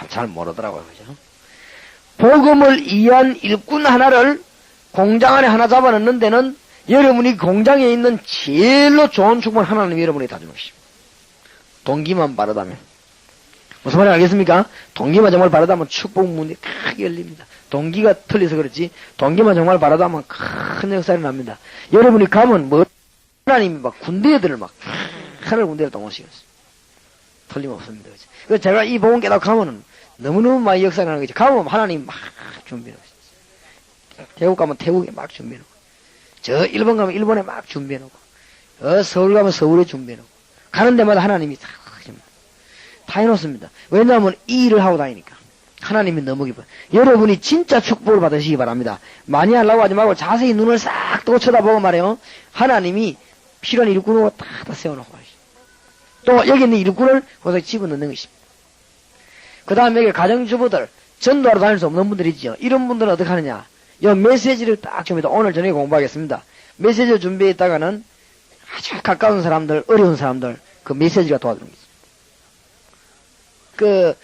잘 모르더라고요. 그죠? 복음을 이해한 일꾼 하나를 공장 안에 하나 잡아놓는 데는 여러분이 공장에 있는 제일로 좋은 축복을 하나님이 여러분에게 다 주는 것입니다. 동기만 바르다면. 무슨 말인지 알겠습니까? 동기만 정말 바르다면 축복 문이 크게 열립니다. 동기가 틀려서 그렇지, 동기만 정말 바르다면 큰 역사가 납니다. 여러분이 가면 뭐, 하나님이 막 군대들을 막, 하늘 군대를 동원시켰어요. 틀림없습니다. 그렇지? 그래서 제가 이 복음 깨닫고 가면은 너무너무 많이 역사가 나는 거죠. 가면 하나님이 막 준비해놓고 있어요. 태국 가면 태국에 막 준비해놓고, 저 일본 가면 일본에 막 준비해놓고, 서울 가면 서울에 준비해놓고, 가는 데마다 하나님이 다 해놓습니다. 왜냐하면 이 일을 하고 다니니까. 하나님이 너무 기뻐요. 여러분이 진짜 축복을 받으시기 바랍니다. 많이 하려고 하지 말고 자세히 눈을 싹 뜨고 쳐다보고 말해요. 하나님이 필요한 일꾼으로 다 세워놓고 가시죠. 또 여기 있는 일꾼을 거기서 집어넣는 것입니다. 그 다음에 여기 가정주부들, 전도하러 다닐 수 없는 분들 있죠. 이런 분들은 어떻게 하느냐. 이 메시지를 딱 줍니다. 오늘 저녁에 공부하겠습니다. 메시지를 준비했다가는 아주 가까운 사람들, 어려운 사람들, 그 메시지가 도와주는 거죠. 그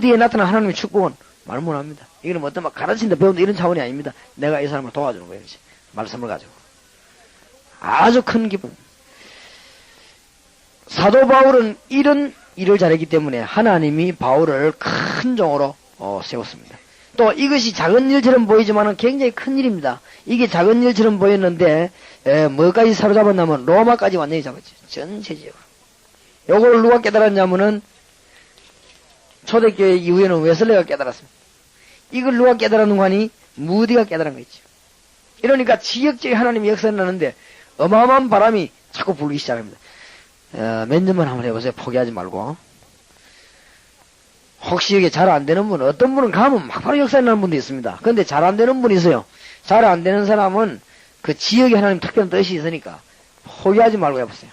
뒤에 나타난 하나님의 축복은 말 못합니다. 이거는 뭐 어떤 막 가르친다 배운다 이런 차원이 아닙니다. 내가 이 사람을 도와주는 거예요. 이제. 말씀을 가지고. 아주 큰 기쁨. 사도 바울은 이런 일을 잘했기 때문에 하나님이 바울을 큰 종으로 세웠습니다. 또 이것이 작은 일처럼 보이지만은 굉장히 큰 일입니다. 이게 작은 일처럼 보였는데 뭐까지 사로잡았냐면 로마까지 완전히 잡았죠. 전체적으로. 요걸 누가 깨달았냐면은 초대교회 이후에는 웨슬레가 깨달았습니다. 이걸 누가 깨달았는 거 아니? 무디가 깨달은 거 있죠. 이러니까 지역적인 하나님의 역사를 나는데 어마어마한 바람이 자꾸 불기 시작합니다. 몇 년만 한번 해보세요. 포기하지 말고. 혹시 이게 잘 안 되는 분, 어떤 분은 가면 막 바로 역사에 나는 분도 있습니다. 근데 잘 안 되는 분이 있어요. 잘 안 되는 사람은 그 지역에 하나님 특별한 뜻이 있으니까 포기하지 말고 해보세요.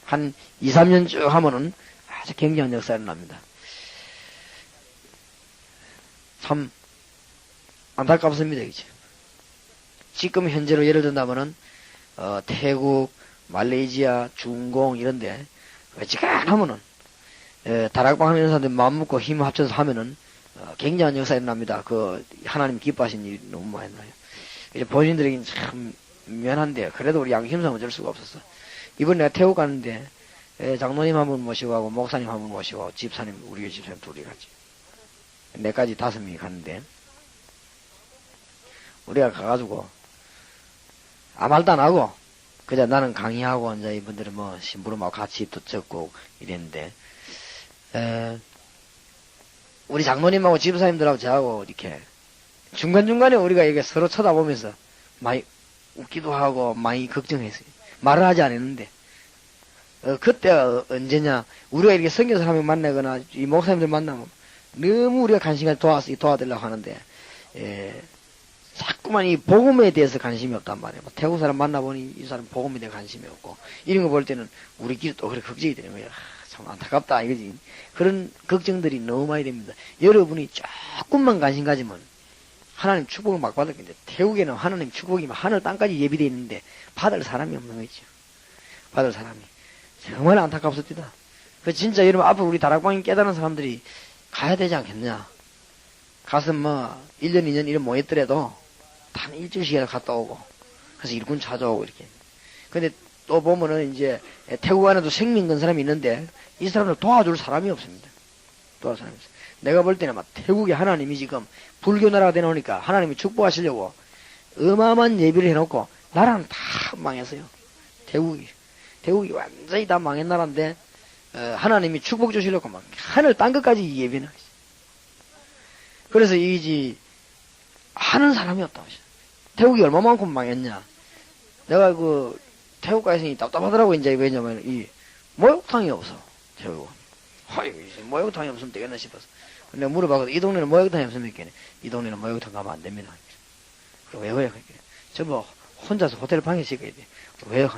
한 2, 3년 쭉 하면은 아주 굉장한 역사가 납니다. 참 안타깝습니다. 이제. 지금 현재로 예를 든다면은 태국, 말레이시아, 중공 이런데 지각하면은 다락방 하는 사람들 마음 먹고 힘 합쳐서 하면은 굉장한 역사가 일어납니다. 그 하나님 기뻐하신 일이 너무 많이 나요. 이제 본인들에게는 참 미안한데 그래도 우리 양심상 어쩔 수가 없었어. 이번에 내가 태국 가는데 장로님 한 분 모시고 하고 목사님 한 분 모시고 집사님 우리 집사님 둘이 갔지. 내까지 5명이 갔는데 우리가 가가지고 아무 말도 안 하고 그저 나는 강의하고 이제 이분들은 뭐 심부름하고 같이 또 적고 이랬는데 우리 장로님하고 집사님들하고 저하고 이렇게 중간중간에 우리가 이게 서로 쳐다보면서 많이 웃기도 하고 많이 걱정했어요. 말을 하지 않았는데 그때 언제냐 우리가 이렇게 선교사 한 명 만나거나 이 목사님들 만나면 너무 우리가 관심을 도와드리려고 하는데 자꾸만 이 복음에 대해서 관심이 없단 말이에요. 태국 사람 만나보니 이 사람 복음에 대해 관심이 없고 이런 거 볼 때는 우리끼리 또 그렇게 걱정이 되는 거예요. 참 안타깝다 이거지. 그런 걱정들이 너무 많이 됩니다. 여러분이 조금만 관심 가지면 하나님 축복을 막 받을 건데 태국에는 하나님 축복이면 하늘 땅까지 예비되어 있는데 받을 사람이 없는 거죠. 받을 사람이. 정말 안타깝습니다. 그 진짜 여러분 앞으로 우리 다락방에 깨달은 사람들이 가야 되지 않겠냐. 가서 뭐 1년 2년 이런 모였더라도 단 일주일씩이라도 갔다 오고 그래서 일꾼 찾아오고 이렇게. 근데 또 보면은 이제 태국 안에도 생명 건 사람이 있는데 이 사람을 도와줄 사람이 없습니다. 도와줄 사람이 없어요. 내가 볼 때는 막 태국의 하나님이 지금 불교 나라가 되놓으니까 하나님이 축복하시려고 어마어마한 예비를 해놓고 나라는 다 망했어요. 태국이 완전히 다 망한 나라인데 하나님이 축복 주시려고 막 하늘 딴 것까지 예비는 하죠. 그래서 이지 하는 사람이 없다. 태국이 얼마만큼 망했냐. 내가 그 태국 가있으니 답답하더라고. 이제 왜냐면 이 목욕탕이 없어. 태국은. 목욕탕이 없으면 되겠나 싶어서. 내가 물어봤거든. 이 동네는 목욕탕이 없으면 이 동네는 목욕탕 가면 안 됩니다. 그럼 왜요? 전부 혼자서 호텔 방에 씻어야 돼. 왜요?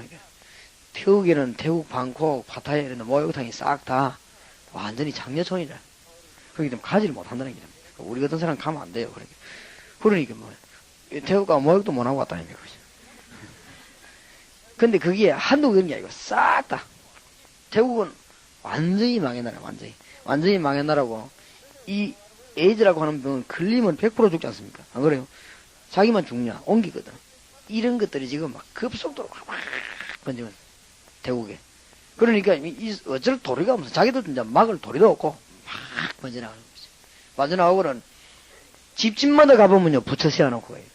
태국에는 태국 방콕 파타야 이런 목욕탕이 싹 다 완전히 장려촌이라. 거기 좀 가지를 못한다는 게. 우리 같은 사람 가면 안 돼요. 그러니까 뭐 태국 가면 목욕도 못 하고 왔다는 거죠. 근데 그게 한두 그런 게 아니고 싹 다. 태국은 완전히 망한 나라, 완전히 망한 나라고. 이 에이즈라고 하는 병은 걸리면 100% 죽지 않습니까? 안 그래요? 자기만 죽냐? 옮기거든. 이런 것들이 지금 막 급속도로 막 번지면 태국에. 그러니까 어쩔 도리가 없어. 자기도 이제 막을 도리도 없고 막 번져나가는 거지. 번져나가고는 집집마다 가보면요 부처 세워놓고 해요.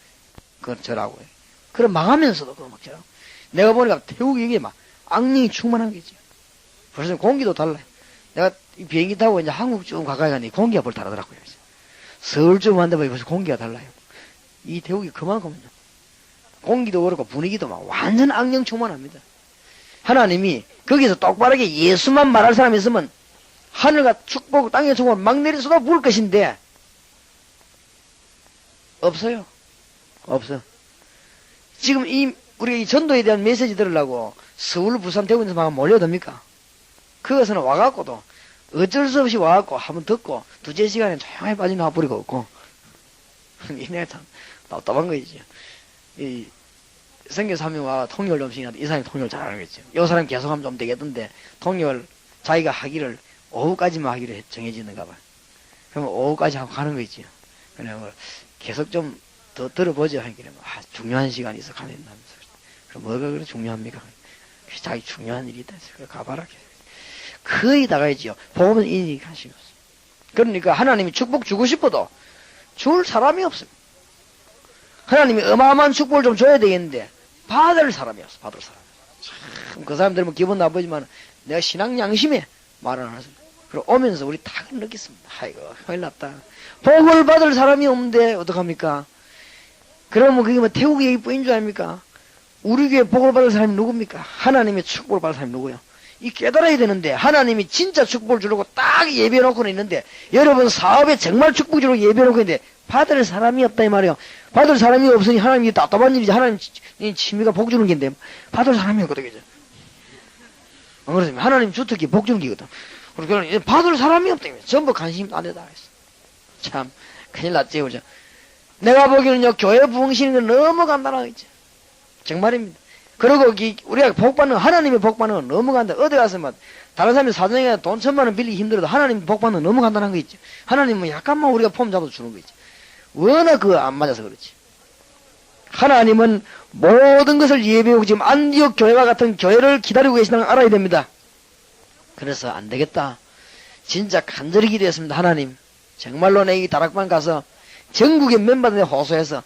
그건 저라고 해요. 그럼 망하면서도 그거 막 저라고. 내가 보니까 태국이 이게 막 악령이 충만한 거지. 벌써 공기도 달라요. 내가 비행기 타고 이제 한국 좀 가까이 가니 공기가 벌 다르더라고요. 서울 좀 한데 벌써 공기가 달라요. 이 태국이 그만큼은요. 공기도 그렇고 분위기도 막 완전 악령 충만합니다. 하나님이 거기서 똑바르게 예수만 말할 사람이 있으면 하늘과 축복 땅의 축복을 막 내려서도 부을 것인데 없어요. 없어. 지금 우리가 이 전도에 대한 메시지 들으려고 서울, 부산, 대구에서 막 몰려듭니까? 그것은 와갖고도 어쩔 수 없이 와갖고 한번 듣고 두세 시간에 조용히 빠져나와 버리고 없고 이내가 참 답답한 거이지. 이 선교사 한 명 와 통역 좀 시키는데 이 사람이 통역을 잘하는 거지. 이 사람 계속 하면 좀 되겠던데 통역을 자기가 하기를 오후까지만 하기로 정해지는가 봐. 그러면 오후까지 하고 가는 거 있지. 그냥 계속 좀 더 들어보죠 하기를 중요한 시간이 있어 가낸다면서. 그럼 뭐가 그렇게 중요합니까? 자기 중요한 일이 있다 해서 가봐라. 거의 다 가야지요. 보면 인이 관심이 없어. 그러니까 하나님이 축복 주고 싶어도 줄 사람이 없어요. 하나님이 어마어마한 축복을 좀 줘야 되겠는데 받을 사람이 없어. 받을 사람이. 참 그 사람 들으면 기분 나쁘지만 내가 신앙 양심에 말을 안 해서. 그리고 오면서 우리 다 느꼈습니다. 아이고 큰일 났다. 복을 받을 사람이 없는데 어떡합니까? 그러면 그게 뭐 태국 얘기뿐인 줄 아닙니까? 우리 교회 복을 받을 사람이 누굽니까? 하나님의 축복을 받을 사람이 누구요? 이 깨달아야 되는데 하나님이 진짜 축복을 주려고 딱 예배해놓고는 있는데 여러분 사업에 정말 축복 주려고 예배해놓고 있는데 받을 사람이 없다 이 말이에요. 받을 사람이 없으니 하나님이 답답한 일이지. 하나님 취미가 복 주는 게인데 받을 사람이 없거든. 그죠? 안 그렇습니까? 하나님 주특기 복 주는 게거든. 그러니까 받을 사람이 없다. 전부 관심 안 되다 했어. 참 큰일 났지. 그죠? 내가 보기에는요 교회 부흥시는 건 너무 간단하겠지. 정말입니다. 그리고 우리가 복받는 하나님의 복받는 건 너무 간단해. 어디 가서 막 다른 사람이 사정에 돈 1,000,000원 빌리기 힘들어도 하나님 복받는 건 너무 간단한 거 있지. 하나님은 약간만 우리가 폼 잡아서 주는 거 있지. 워낙 그거 안 맞아서 그렇지. 하나님은 모든 것을 예배하고 지금 안디옥 교회와 같은 교회를 기다리고 계시다는 걸 알아야 됩니다. 그래서 안 되겠다. 진짜 간절히 기도했습니다. 하나님 정말로 내 이 다락방 가서 전국의 멤버들에 호소해서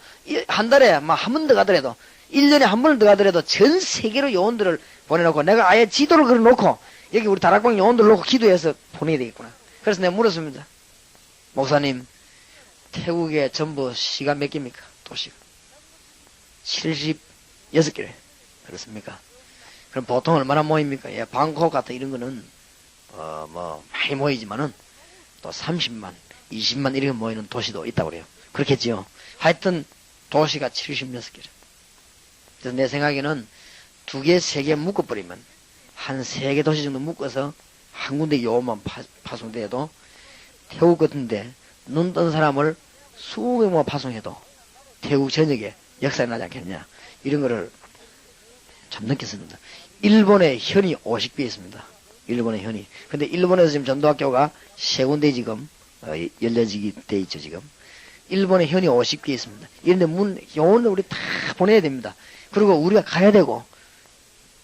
한 달에 막 한 번 더 가더라도 1년에 한 번을 더 가더라도 전 세계로 요원들을 보내놓고 내가 아예 지도를 걸어놓고 여기 우리 다락방 요원들 놓고 기도해서 보내야 되겠구나. 그래서 내가 물었습니다. 목사님 태국에 전부 시간 몇 개입니까? 도시가 76개래. 그렇습니까? 그럼 보통 얼마나 모입니까? 예, 방콕 같은 이런 거는 뭐 많이 모이지만은 또 30만 20만 이렇게 모이는 도시도 있다고 그래요. 그렇겠지요. 하여튼 도시가 76개래. 그래서 내 생각에는 2개, 3개 묶어버리면 한 3개 도시 정도 묶어서 한 군데 요만 파송돼도 태국 같은데 눈 뜬 사람을 수백만 파송해도 태국 전역에 역사가 나지 않겠냐. 이런 거를 참 느꼈습니다. 일본에 현이 50개 있습니다. 일본의 현이. 근데 일본에서 지금 전도학교가 3군데 지금 열려지게 돼 있죠 지금. 일본에 현이 50개 있습니다. 이런데 요원을 우리 다 보내야 됩니다. 그리고 우리가 가야 되고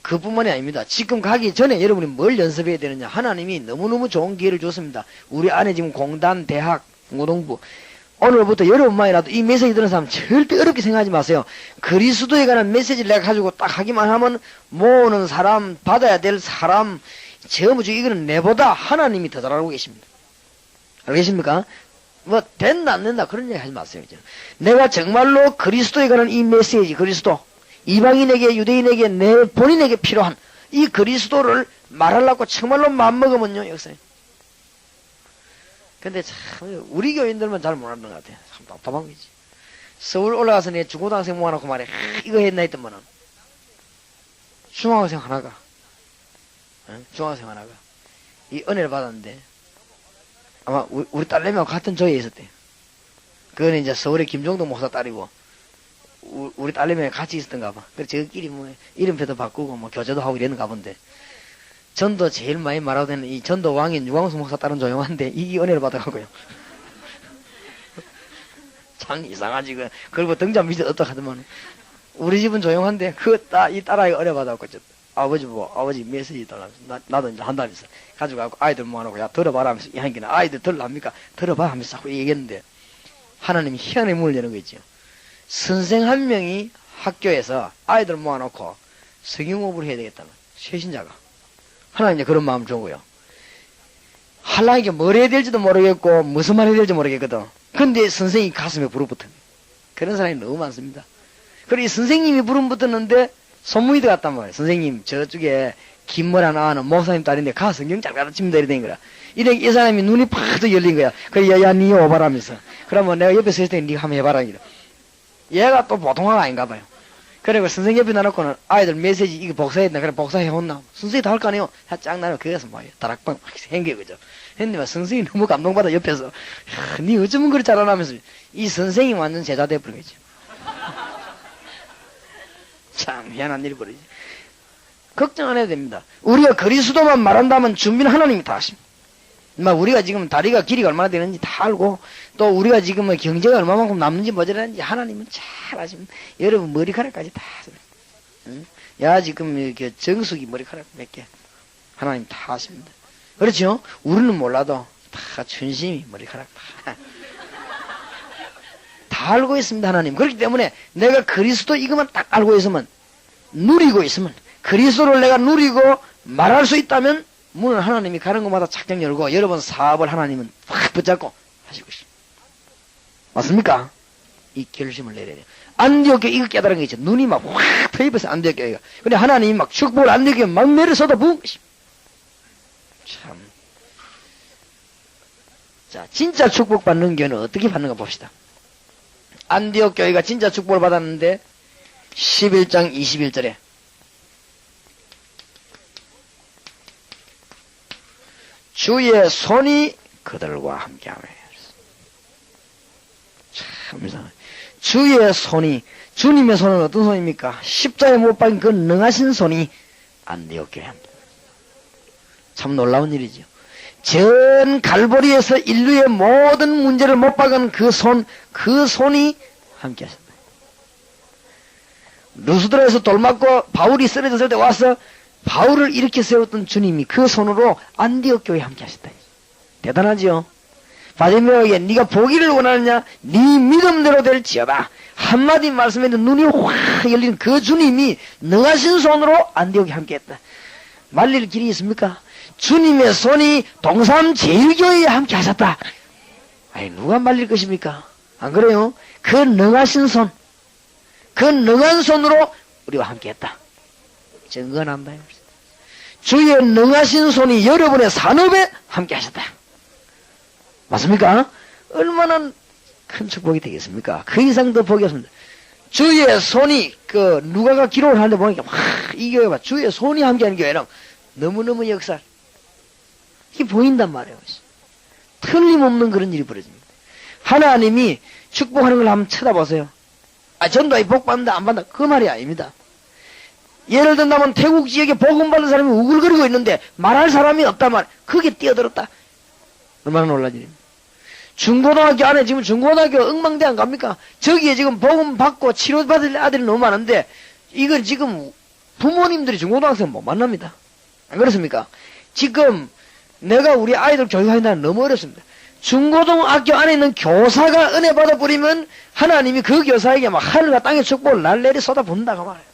그뿐만이 아닙니다. 지금 가기 전에 여러분이 뭘 연습해야 되느냐. 하나님이 너무너무 좋은 기회를 줬습니다. 우리 안에 지금 공단, 대학, 고등부 오늘부터 여러분만이라도 이 메시지 듣는 사람 절대 어렵게 생각하지 마세요. 그리스도에 관한 메시지를 내가 가지고 딱 하기만 하면 모으는 사람, 받아야 될 사람 전부 이거는 내보다 하나님이 더 잘 알고 계십니다. 알겠습니까? 뭐 된다 안 된다 그런 얘기 하지 마세요. 이제. 내가 정말로 그리스도에 관한 이 메시지, 그리스도 이방인에게 유대인에게 내 본인에게 필요한 이 그리스도를 말하려고 정말로 마음먹으면요 역사님. 근데 참 우리 교인들만 잘 못하는 것 같아요. 참 답답한 거지. 서울 올라가서 내 중고등학생 모아놓고 말해 이거 했나 했더만은 중학생 하나가 중학생 하나가 이 은혜를 받았는데 아마 우리 딸내미하고 같은 조에 있었대. 그거는 이제 서울의 김종동 목사 딸이고 우리 딸내미랑 같이 있었던가 봐. 그래서 저끼리 뭐 이름표도 바꾸고 뭐 교제도 하고 이랬는가 본데 전도 제일 많이 말하고 되는 이 전도 왕인 유광수 목사 딸은 조용한데 이 은혜를 받아가고요. 참 이상하지 그. 그리고 등잔 밑에 어떡하더만 우리 집은 조용한데 이 딸아이가 은혜 받아갖고 아버지 메시지 달라면서 나도 이제 한다면서 가져가고 아이들 모아놓고 야 들어봐라 하면서 이 한기는 아이들 들랍니까 들어봐 하면서 자꾸 얘기했는데 하나님이 희한의 문을 여는 거 있죠. 선생 한 명이 학교에서 아이들 모아놓고 성경공부를 해야 되겠다는 세신자가 하나님 이제 그런 마음 준 거예요. 하려니까 뭘 해야 될지도 모르겠고 무슨 말 해야 될지 모르겠거든. 근데 선생님이 가슴에 불을 붙은 거예요. 그런 사람이 너무 많습니다. 그리고 이 선생님이 불을 붙었는데 소문이 들어갔단 말이에요. 선생님 저쪽에 김모란 아는 목사님 딸인데 가 성경 잘 가르칩니다 이래 된 거라. 이래 이 사람이 눈이 팍 열린 거야. 그래 야 니 오바라면서. 그러면 내가 옆에 서 있을 때 니가 한번 해봐라 이래. 얘가 또 보통 아가 아닌가 봐요. 그리고 선생님 옆에 놔놓고는 아이들 메시지 이거 복사했나 그래 복사해온나 선생님 다 할 거 아니에요. 쫙 나면 거기서 막 다락방 막 생겨 그죠. 했는데 선생님이 너무 감동받아 옆에서 니 어쩌면 그리 잘하나면서 이 선생님 완전 제자 돼버린 거죠. 참 희한한 일이 벌어지죠. 걱정 안 해도 됩니다. 우리가 그리스도만 말한다면 준비는 하나님이 다 하십니다. 우리가 지금 다리가 길이가 얼마나 되는지 다 알고 또 우리가 지금 경제가 얼마만큼 남는지 모자라는지 하나님은 잘 아십니다. 여러분 머리카락까지 다 아십니다. 응? 야 지금 이렇게 정수기 머리카락 몇 개 하나님 다 아십니다. 그렇죠? 우리는 몰라도 다 춘심이 머리카락 다 알고 있습니다. 하나님. 그렇기 때문에 내가 그리스도 이것만 딱 알고 있으면 누리고 있으면 그리스도를 내가 누리고 말할 수 있다면 문을 하나님이 가는 곳마다 착착 열고 여러분 사업을 하나님은 확 붙잡고 하시고 있습니다. 맞습니까? 이 결심을 내려야 돼요. 안디옥 교회 이거 깨달은 게 있죠. 눈이 막 확 트입어서 안디옥 교회가. 근데 하나님이 막 축복을 안디옥 교회 막 내려서도 부은 것입니다. 참. 자, 진짜 축복받는 교회는 어떻게 받는가 봅시다. 안디옥 교회가 진짜 축복을 받았는데 11장 21절에 주의 손이 그들과 함께하며 참 이상해. 주의 손이 주님의 손은 어떤 손입니까? 십자가에 못 박힌 그 능하신 손이 안디옥 교회에 합니다. 참 놀라운 일이죠. 전 갈보리에서 인류의 모든 문제를 못 박은 그 손이 함께 하셨다. 루스드라에서 돌 맞고 바울이 쓰러졌을 때 와서 바울을 일으켜 세웠던 주님이 그 손으로 안디옥 교회에 함께 하셨다. 대단하죠? 바디메오에게 네가 보기를 원하느냐? 네 믿음대로 될지어다. 한마디 말씀에도 눈이 확 열리는 그 주님이 능하신 손으로 안디옥에 함께 했다. 말릴 길이 있습니까? 주님의 손이 동산 제일교회에 함께 하셨다. 아니 누가 말릴 것입니까? 안 그래요? 그 능하신 손, 그 능한 손으로 우리와 함께 했다. 증거난다. 주의 능하신 손이 여러분의 산업에 함께 하셨다. 맞습니까? 얼마나 큰 축복이 되겠습니까? 그 이상 더 복이 없습니다. 주의 손이 누가가 기록을 하는데 보니까 이 교회가 주의 손이 함께하는 교회는 너무너무 역사 이게 보인단 말이에요. 틀림없는 그런 일이 벌어집니다. 하나님이 축복하는 걸 한번 쳐다보세요. 전도에 복 받는다 안 받는다 그 말이 아닙니다. 예를 든다면 태국 지역에 복음 받는 사람이 우글거리고 있는데 말할 사람이 없단 말. 그게 뛰어들었다. 얼마나 놀란 일입니다. 중고등학교 안에 지금 중고등학교 엉망대 안 갑니까? 저기에 지금 복음 받고 치료받을 아들이 너무 많은데 이건 지금 부모님들이 중고등학생 못 만납니다. 안 그렇습니까? 지금 내가 우리 아이들 교육하는다는 너무 어렵습니다. 중고등학교 안에 있는 교사가 은혜 받아버리면 하나님이 그 교사에게 막 하늘과 땅의 축복을 날내리 쏟아붓는다고 말해요.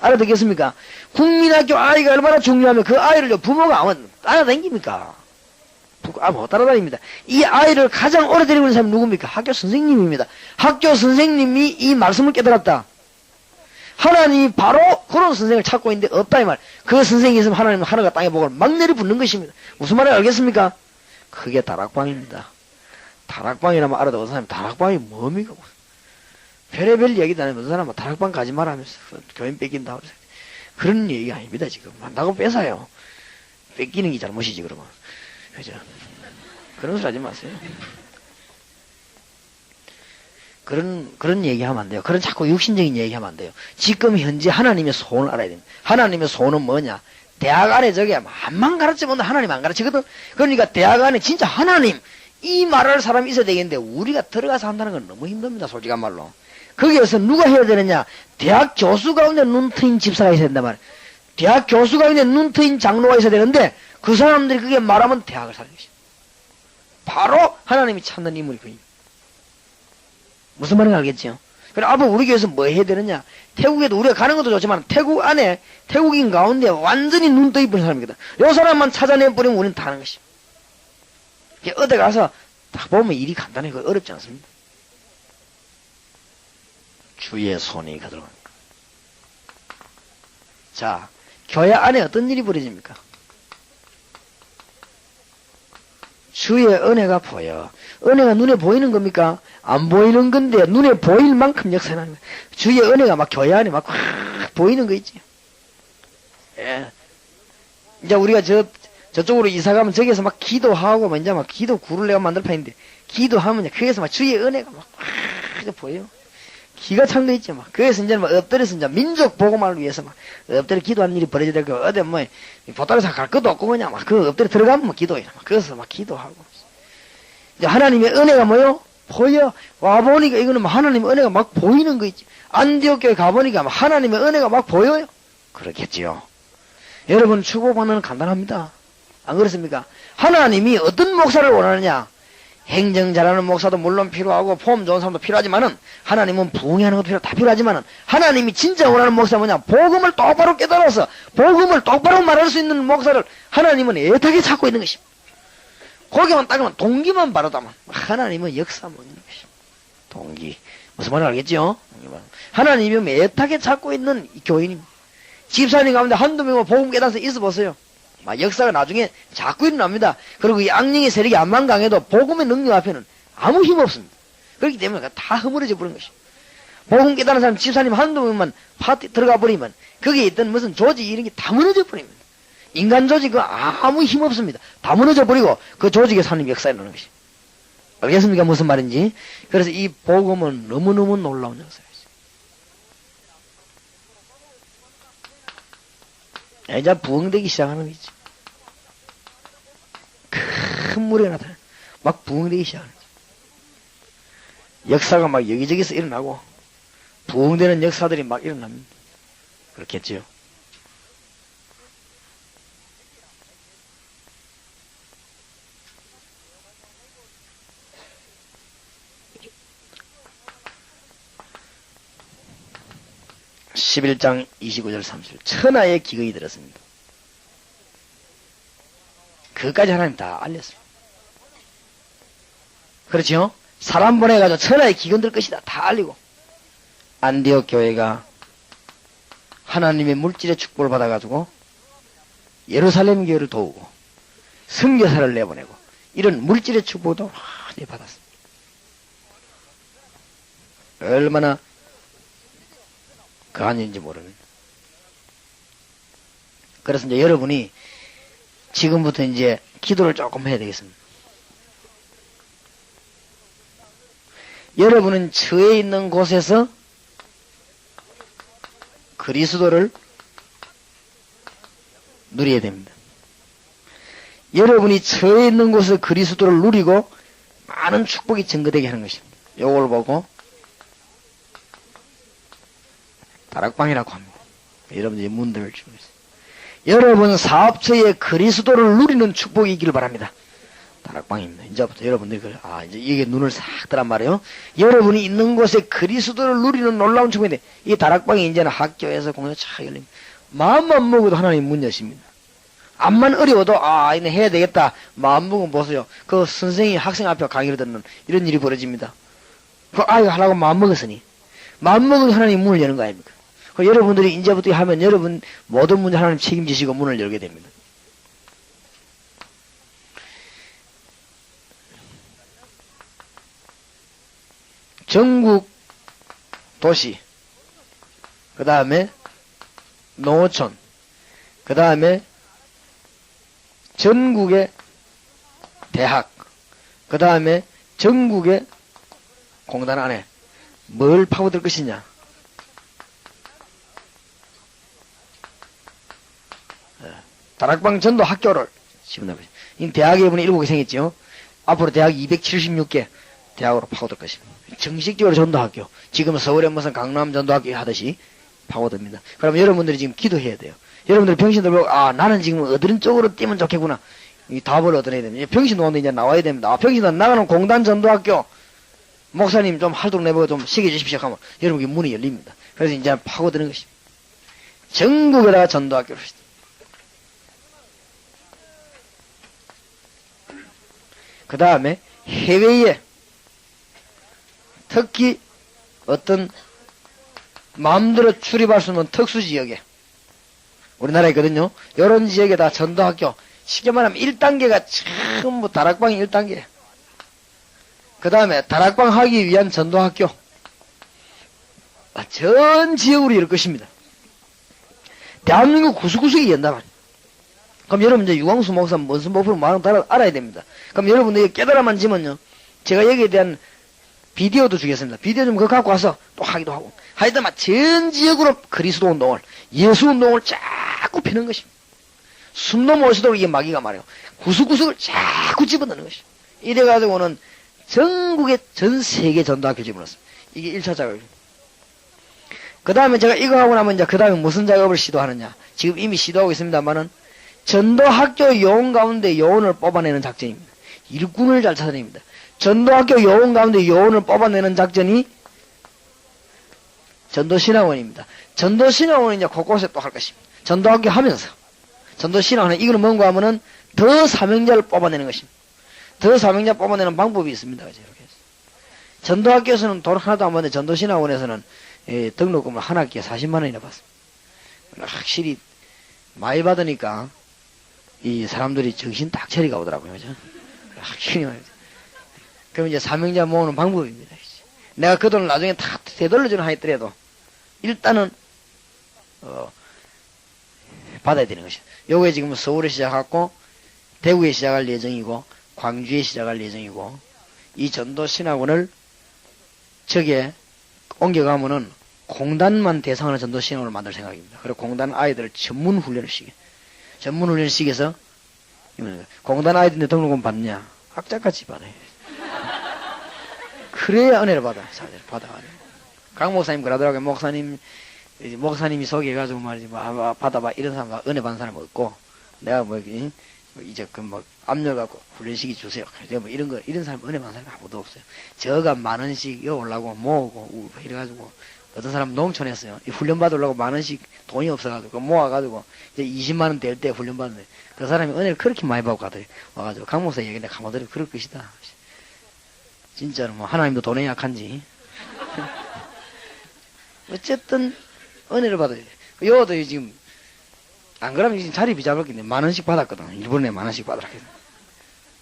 알아듣겠습니까? 국민학교 아이가 얼마나 중요하면 그 아이를 부모가 아마 따라다닙니까? 못 따라다닙니다. 이 아이를 가장 오래 데리고 있는 사람이 누굽니까? 학교 선생님입니다. 학교 선생님이 이 말씀을 깨달았다. 하나님이 바로 그런 선생을 찾고 있는데 없다 이 말. 그 선생이 있으면 하나님은 하늘과 땅의 복을 막 내리붓는 것입니다. 무슨 말인지 알겠습니까? 그게 다락방입니다. 다락방이라면 알아도 어떤 사람이 다락방이 뭡니까? 별의별 얘기도 안 하면 어떤 사람은 다락방 가지 말라면서 교인 뺏긴다. 그런 얘기가 아닙니다. 지금 한다고 뺏어요. 뺏기는 게 잘못이지 그러면. 그죠? 그런 소리 하지 마세요. 그런 얘기하면 안 돼요. 그런 자꾸 육신적인 얘기하면 안 돼요. 지금 현재 하나님의 소원을 알아야 됩니다. 하나님의 소원은 뭐냐? 대학 안에 저게 암만 가르치면 하나님 안 가르치거든. 그러니까 대학 안에 진짜 하나님 이 말할 사람이 있어야 되겠는데 우리가 들어가서 한다는 건 너무 힘듭니다. 솔직한 말로. 거기에서 누가 해야 되느냐? 대학 교수 가운데 눈 트인 집사가 있어야 된단 말이에요. 대학 교수 가운데 눈 트인 장로가 있어야 되는데 그 사람들이 그게 말하면 대학을 사는 것이죠. 바로 하나님이 찾는 인물이 그입니다. 무슨 말인지 알겠죠? 그래, 앞으로 우리 교회에서 뭐 해야 되느냐? 태국에도 우리가 가는 것도 좋지만, 태국 안에, 태국인 가운데 완전히 눈 떠 있는 사람이거든. 요 사람만 찾아내버리면 우리는 다 하는 것이죠. 어디 가서 딱 보면 일이 간단해. 그거 어렵지 않습니다. 주의 손이 가도록. 자, 교회 안에 어떤 일이 벌어집니까? 주의 은혜가 보여. 은혜가 눈에 보이는 겁니까? 안 보이는 건데 눈에 보일 만큼 역사하는 거예요. 주의 은혜가 막 교회 안에 막 확 보이는 거 있지. 예. 이제 우리가 저쪽으로 이사 가면 저기에서 막 기도하고 이제 막 기도 구를 내가 만들 판인데 기도하면 거기서 막 주의 은혜가 막 확 보여. 기가 찬 거 있지 막. 거기서 이제 막 엎드려서 이제 민족 복음화를 위해서 막 엎드려 기도하는 일이 벌어져야 되고 어디 뭐 보따리에서 갈 것도 없고 그냥 막 그 엎드려 들어가면 막 기도해. 막 거기서 막 기도하고. 이제 하나님의 은혜가 뭐요? 보여. 와보니까 이거는 하나님의 은혜가 막 보이는 거 있지. 안디옥 교회 가보니까 하나님의 은혜가 막 보여요. 그렇겠지요. 여러분 축복받는 간단합니다. 안 그렇습니까? 하나님이 어떤 목사를 원하느냐? 행정 잘하는 목사도 물론 필요하고 폼 좋은 사람도 필요하지만은 하나님은 부흥하는 것도 다 필요하지만은 하나님이 진짜 원하는 목사가 뭐냐? 복음을 똑바로 깨달아서 복음을 똑바로 말할 수 있는 목사를 하나님은 애타게 찾고 있는 것입니다. 거기만 따르면 동기만 바르다만 하나님은 역사 못 있는 것입니다. 동기. 무슨 말인지 알겠죠? 하나님이 애타게 찾고 있는 교인입니다. 집사님 가운데 한두 명은 복음 깨달아서 있어 보세요. 역사가 나중에 자꾸 일어납니다. 그리고 이 악령의 세력이 암만 강해도 복음의 능력 앞에는 아무 힘 없습니다. 그렇기 때문에 다 허물어져 버린 것입니다. 복음 깨달은 사람 집사님 한두 명만 파티 들어가 버리면 거기에 있던 무슨 조직 이런 게 다 무너져 버립니다. 인간 조직은 아무 힘 없습니다. 다 무너져 버리고 그 조직에 사는 역사에 나는 것입니다. 알겠습니까? 무슨 말인지. 그래서 이 복음은 너무너무 놀라운 역사였어요. 이제 부흥되기 시작하는 거지. 큰 물에 나타나 막 부흥되기 시작하는 거지. 역사가 막 여기저기서 일어나고 부흥되는 역사들이 막 일어납니다. 그렇겠지요. (11장) 29절 30절 천하의 기근이 들었습니다. 그것까지 하나님 다 알렸어요. 그렇죠? 사람 보내가지고 천하의 기근 들 것이다 다 알리고 안디옥 교회가 하나님의 물질의 축복을 받아가지고 예루살렘 교회를 도우고 선교사를 내보내고 이런 물질의 축복도 많이 받았습니다. 얼마나 그아닌지 모르는. 그래서 이제 여러분이 지금부터 이제 기도를 조금 해야 되겠습니다. 여러분은 처해 있는 곳에서 그리스도를 누려야 됩니다. 여러분이 처해 있는 곳에서 그리스도를 누리고 많은 축복이 증거되게 하는 것입니다. 요걸 보고 다락방이라고 합니다. 여러분들이 문들을 주고 있어요. 여러분 사업처에 그리스도를 누리는 축복이 있기를 바랍니다. 다락방입니다. 이제부터 여러분들이 이제 이게 눈을 싹 뜨란 말이에요. 여러분이 있는 곳에 그리스도를 누리는 놀라운 축복인데 이 다락방이 이제는 학교에서 공연 차 열립니다. 마음만 먹어도 하나님 문 여십니다. 암만 어려워도 이거 해야 되겠다. 마음 먹으면 보세요. 그 선생이 학생 앞에 강의를 듣는 이런 일이 벌어집니다. 이거 하라고 마음 먹었으니 마음 먹으면 하나님 문을 여는 거 아닙니까? 여러분들이 이제부터 하면 여러분 모든 문제 하나님 책임지시고 문을 열게 됩니다. 전국 도시, 그 다음에 농어촌, 그 다음에 전국의 대학, 그 다음에 전국의 공단 안에 뭘 파고들 것이냐? 다락방 전도 학교를 집어넣을 것입니다. 이 대학에 보니 7개 생겼죠. 앞으로 대학 276개 대학으로 파고들 것입니다. 정식적으로 전도학교. 지금 서울에 무슨 강남 전도학교 하듯이 파고듭니다. 그러면 여러분들이 지금 기도해야 돼요. 여러분들이 병신들 보고 나는 지금 어떤 쪽으로 뛰면 좋겠구나. 이 답을 얻어내야 됩니다. 병신 노원도 이제 나와야 됩니다. 병신들 나가는 공단 전도학교 목사님 좀 활동 내보고 좀 시켜주십시오 하면 여러분께 문이 열립니다. 그래서 이제 파고드는 것입니다. 전국에다가 전도학교를 합시다. 그 다음에 해외에 특히 어떤 마음대로 출입할 수 없는 특수지역에 우리나라에 있거든요. 이런 지역에다 전도학교 쉽게 말하면 1단계가 전부 다락방이 1단계. 그 다음에 다락방 하기 위한 전도학교 전 지역으로 이럴 것입니다. 대한민국 구석구석이 연다 말이에요. 그럼 여러분 이제 유광수 목사 뭔 목표를 많은 알아야 됩니다. 그럼 여러분들이 깨달아만 지면요. 제가 여기에 대한 비디오도 주겠습니다. 비디오 좀 그거 갖고 와서 또 하기도 하고. 하여튼 전 지역으로 그리스도 운동을, 예수 운동을 자꾸 피는 것입니다. 숨 넘어오시도록 이게 마귀가 말해요. 구석구석을 자꾸 집어넣는 것입니다. 이래가지고는 전국의 전 세계 전도학교 집어넣었습니다. 이게 1차 작업입니다. 그 다음에 제가 이거 하고 나면 이제 그 다음에 무슨 작업을 시도하느냐. 지금 이미 시도하고 있습니다만은 전도학교 요원 가운데 요원을 뽑아내는 작전입니다. 일꾼을 잘 찾아냅니다. 전도학교 요원 가운데 요원을 뽑아내는 작전이 전도신학원입니다. 전도신학원은 이제 곳곳에 또 할 것입니다. 전도학교 하면서. 전도신학원은 이거는 뭔가 하면은 더 사명자를 뽑아내는 것입니다. 더 사명자 뽑아내는 방법이 있습니다. 이렇게 해서. 전도학교에서는 돈 하나도 안 받는데 전도신학원에서는 등록금을 한 학기에 40만 원이나 받습니다. 확실히 많이 받으니까 이 사람들이 정신 딱 차리가 오더라고요. 그죠? 확실히 말이죠. 그럼 이제 사명자 모으는 방법입니다. 내가 그 돈을 나중에 다 되돌려주는 하였더라도 일단은 받아야 되는 것이죠. 요게 지금 서울에 시작하고 대구에 시작할 예정이고 광주에 시작할 예정이고 이 전도신학원을 저기에 옮겨가면은 공단만 대상으로 전도신학원을 만들 생각입니다. 그리고 공단 아이들을 전문 훈련을 시켜. 전문 훈련을 시켜서 공단 아이들인데 등록금 받느냐? 악착같이 받아요. 그래야 은혜를 받아. 사실 받아가지고. 강 목사님 그러더라고요. 목사님이 소개해가지고 말이지 받아봐 이런 사람 은혜 받는 사람 없고 내가 이제 압력 갖고 훈련시키 주세요. 이런 사람 은혜 받는 사람 아무도 없어요. 저가 10,000원씩 올라고 모으고 이래가지고 어떤 사람 농촌했어요. 이 훈련 받으려고 10,000원씩 돈이 없어가지고 모아가지고 이제 20만 원 될 때 훈련 받는데 그 사람이 은혜를 그렇게 많이 받고 가더래. 와가지고 강 목사 얘기인데 가만 들으면 그럴 것이다. 진짜로 하나님도 돈에 약한지. 어쨌든 은혜를 받아야 돼. 여도 지금 안 그러면 지금 자리 비잡았겠네. 10,000원씩 받았거든. 일본에 10,000원씩 받았거든.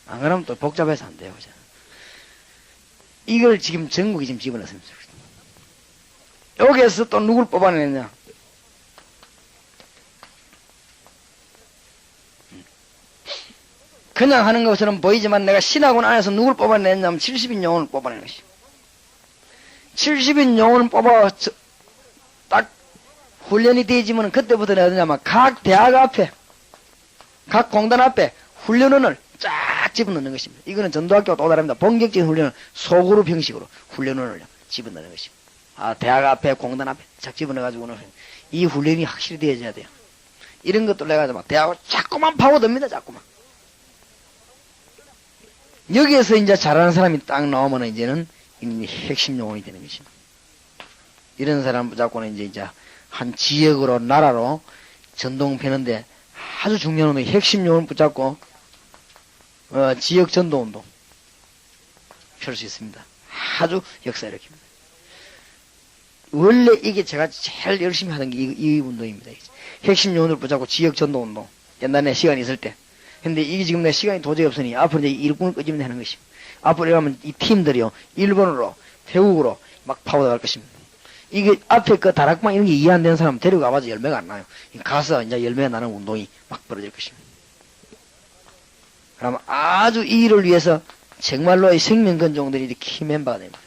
안 그러면 또 복잡해서 안 돼요. 그죠? 이걸 지금 전국이 지금 집어넣습니다. 여기에서 또 누굴 뽑아내느냐? 그냥 하는 것처럼 보이지만 내가 신학원 안에서 누굴 뽑아내냐면 70인 영혼을 뽑아내는 것이. 70인 영혼을 뽑아 딱 훈련이 되지면 그때부터 내가 하냐면 각 대학 앞에 각 공단 앞에 훈련원을 쫙 집어넣는 것입니다. 이거는 전도학교와 또 다릅니다. 본격적인 훈련은 소그룹 형식으로 훈련원을 집어넣는 것입니다. 대학 앞에 공단 앞에 쫙 집어넣어가지고는 이 훈련이 확실히 되어져야 돼요. 이런 것들 내가 막 대하고 자꾸만 파고듭니다. 자꾸만. 여기에서 이제 잘하는 사람이 딱 나오면 이제는 핵심 요원이 되는 것입니다. 이런 사람 붙잡고는 이제 한 지역으로 나라로 전동 패는데 아주 중요한 운동, 핵심 요원 붙잡고 지역 전도 운동 펼 수 있습니다. 아주 역사 일으킵니다. 원래 이게 제가 제일 열심히 하던 게 이 운동입니다. 핵심 요원을 붙잡고 지역 전도 운동. 옛날에 시간이 있을 때. 근데 이게 지금 내 시간이 도저히 없으니 앞으로 이제 일꾼을 끄집어내는 되는 것입니다. 앞으로 이러면 이 팀들이요, 일본으로, 태국으로 막 파고들어갈 것입니다. 이게 앞에 그 다락방 이런 게 이해 안 되는 사람 데려가봐도 열매가 안 나요. 가서 이제 열매가 나는 운동이 막 벌어질 것입니다. 그러면 아주 이 일을 위해서 정말로 이 생명건종들이 키 멤버가 됩니다.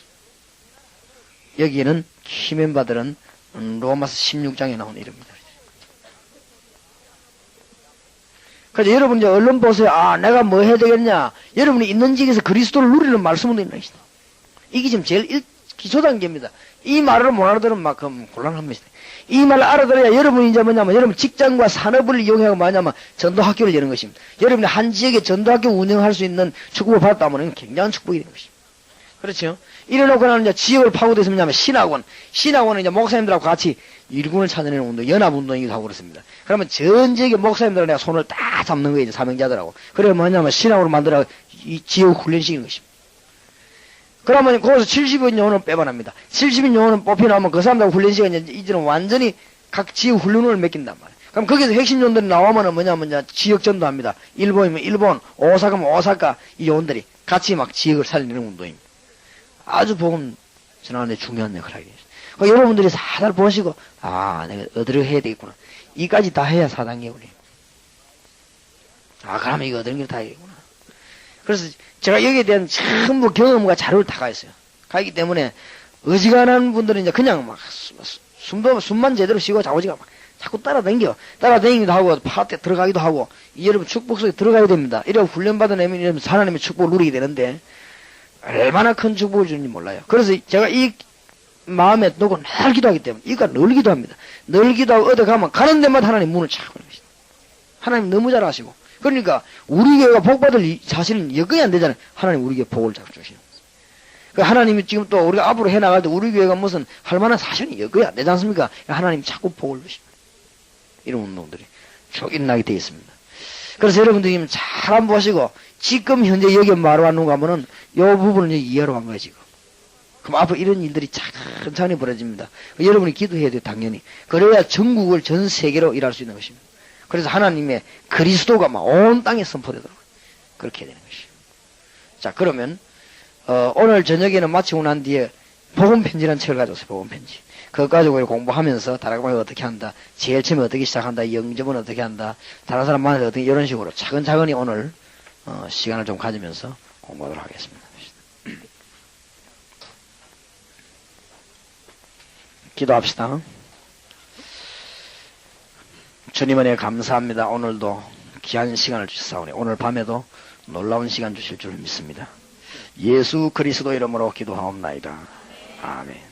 여기에는 키 멤버들은 로마서 16장에 나온 이름입니다. 그래서 여러분 이제 얼른 보세요. 아, 내가 뭐 해야 되겠냐? 여러분이 있는 지역에서 그리스도를 누리는 말씀은 있는 것이다. 이게 지금 제일 기초 단계입니다. 이 말을 못 알아들으면 막 곤란합니다. 이 말을 알아들어야 여러분이 이제 뭐냐면 여러분 직장과 산업을 이용하고 뭐냐면 전도학교를 여는 것입니다. 여러분이 한 지역에 전도학교 운영할 수 있는 축복을 받았다면 굉장한 축복이 되는 것입니다. 그렇죠? 이래놓고 나는 이제 지역을 파고들어서 뭐냐면 신학원은 이제 목사님들하고 같이 일군을 찾아내는 운동, 연합운동이기도 하고 그렇습니다. 그러면 전 지역의 목사님들은 내가 손을 딱 잡는 거예요, 이제 사명자들하고. 그래 뭐냐면 신학원을 만들어 이 지역 훈련시키는 것입니다. 그러면 거기서 70인 요원은 빼반합니다. 70인 요원은 뽑혀나오면 그 사람들하고 훈련시키는 이제는 완전히 각 지역 훈련을 맡긴단 말이에요. 그럼 거기서 핵심 요원들이 나오면은 뭐냐면 이제 지역 전도합니다. 일본이면 일본, 오사카면 오사카 이 요원들이 같이 막 지역을 살리는 운동입니다. 아주 복음 전하는 데 중요한 역할을 하게 됩니다. 여러분들이 사달 보시고, 아, 내가 어디를 해야 되겠구나. 이까지 다 해야 4단계 우리. 아, 그러면 이거 어디를 다 해야겠구나. 그래서 제가 여기에 대한 전부 경험과 자료를 다 가 있어요. 가있기 때문에 어지간한 분들은 이제 그냥 막 숨만 제대로 쉬고 자오지가 막 자꾸 따라다니기도 하고 파트에 들어가기도 하고 여러분 축복 속에 들어가야 됩니다. 이래서 훈련받은 애면 이러면 하나님의 축복을 누리게 되는데 얼마나 큰 축복을 주는지 몰라요. 그래서 제가 이 마음에 놓고 늘 기도하기 때문에 이가 늘 기도합니다. 늘 기도하고 어디 가면 가는 데마다 하나님 문을 차고 있는 것이다. 하나님 너무 잘 아시고 그러니까 우리 교회가 복받을 사실은 여건이 안 되잖아요. 하나님 우리 교회 복을 자꾸 주시는 거예요. 하나님이 지금 또 우리가 앞으로 해나갈 때 우리 교회가 무슨 할 만한 사실은 여건이 안 되지 않습니까? 하나님이 자꾸 복을 주십니다. 이런 운동들이 쭉 일어나게 되어 있습니다. 그래서 여러분들이 잘 한번 보시고 지금 현재 여기 말을 하는가 하면은 이 부분을 이해하러 간 거예요 지금. 그럼 앞으로 이런 일들이 천천히 벌어집니다. 여러분이 기도해야 돼요 당연히. 그래야 전국을 전 세계로 일할 수 있는 것입니다. 그래서 하나님의 그리스도가 막 온 땅에 선포되도록 그렇게 되는 것이에요. 자 그러면 오늘 저녁에는 마치고 난 뒤에 복음편지라는 책을 가져왔어요. 복음편지. 그거 가지고 공부하면서 다락방을 어떻게 한다, 제일 처음에 어떻게 시작한다, 영접은 어떻게 한다, 다른 사람 만나서 어떻게 이런 식으로 차근차근히 오늘 시간을 좀 가지면서 공부하도록 하겠습니다. 기도합시다. 주님 은혜 감사합니다. 오늘도 귀한 시간을 주셨사오니 오늘 밤에도 놀라운 시간 주실 줄 믿습니다. 예수 그리스도 이름으로 기도하옵나이다. 아멘.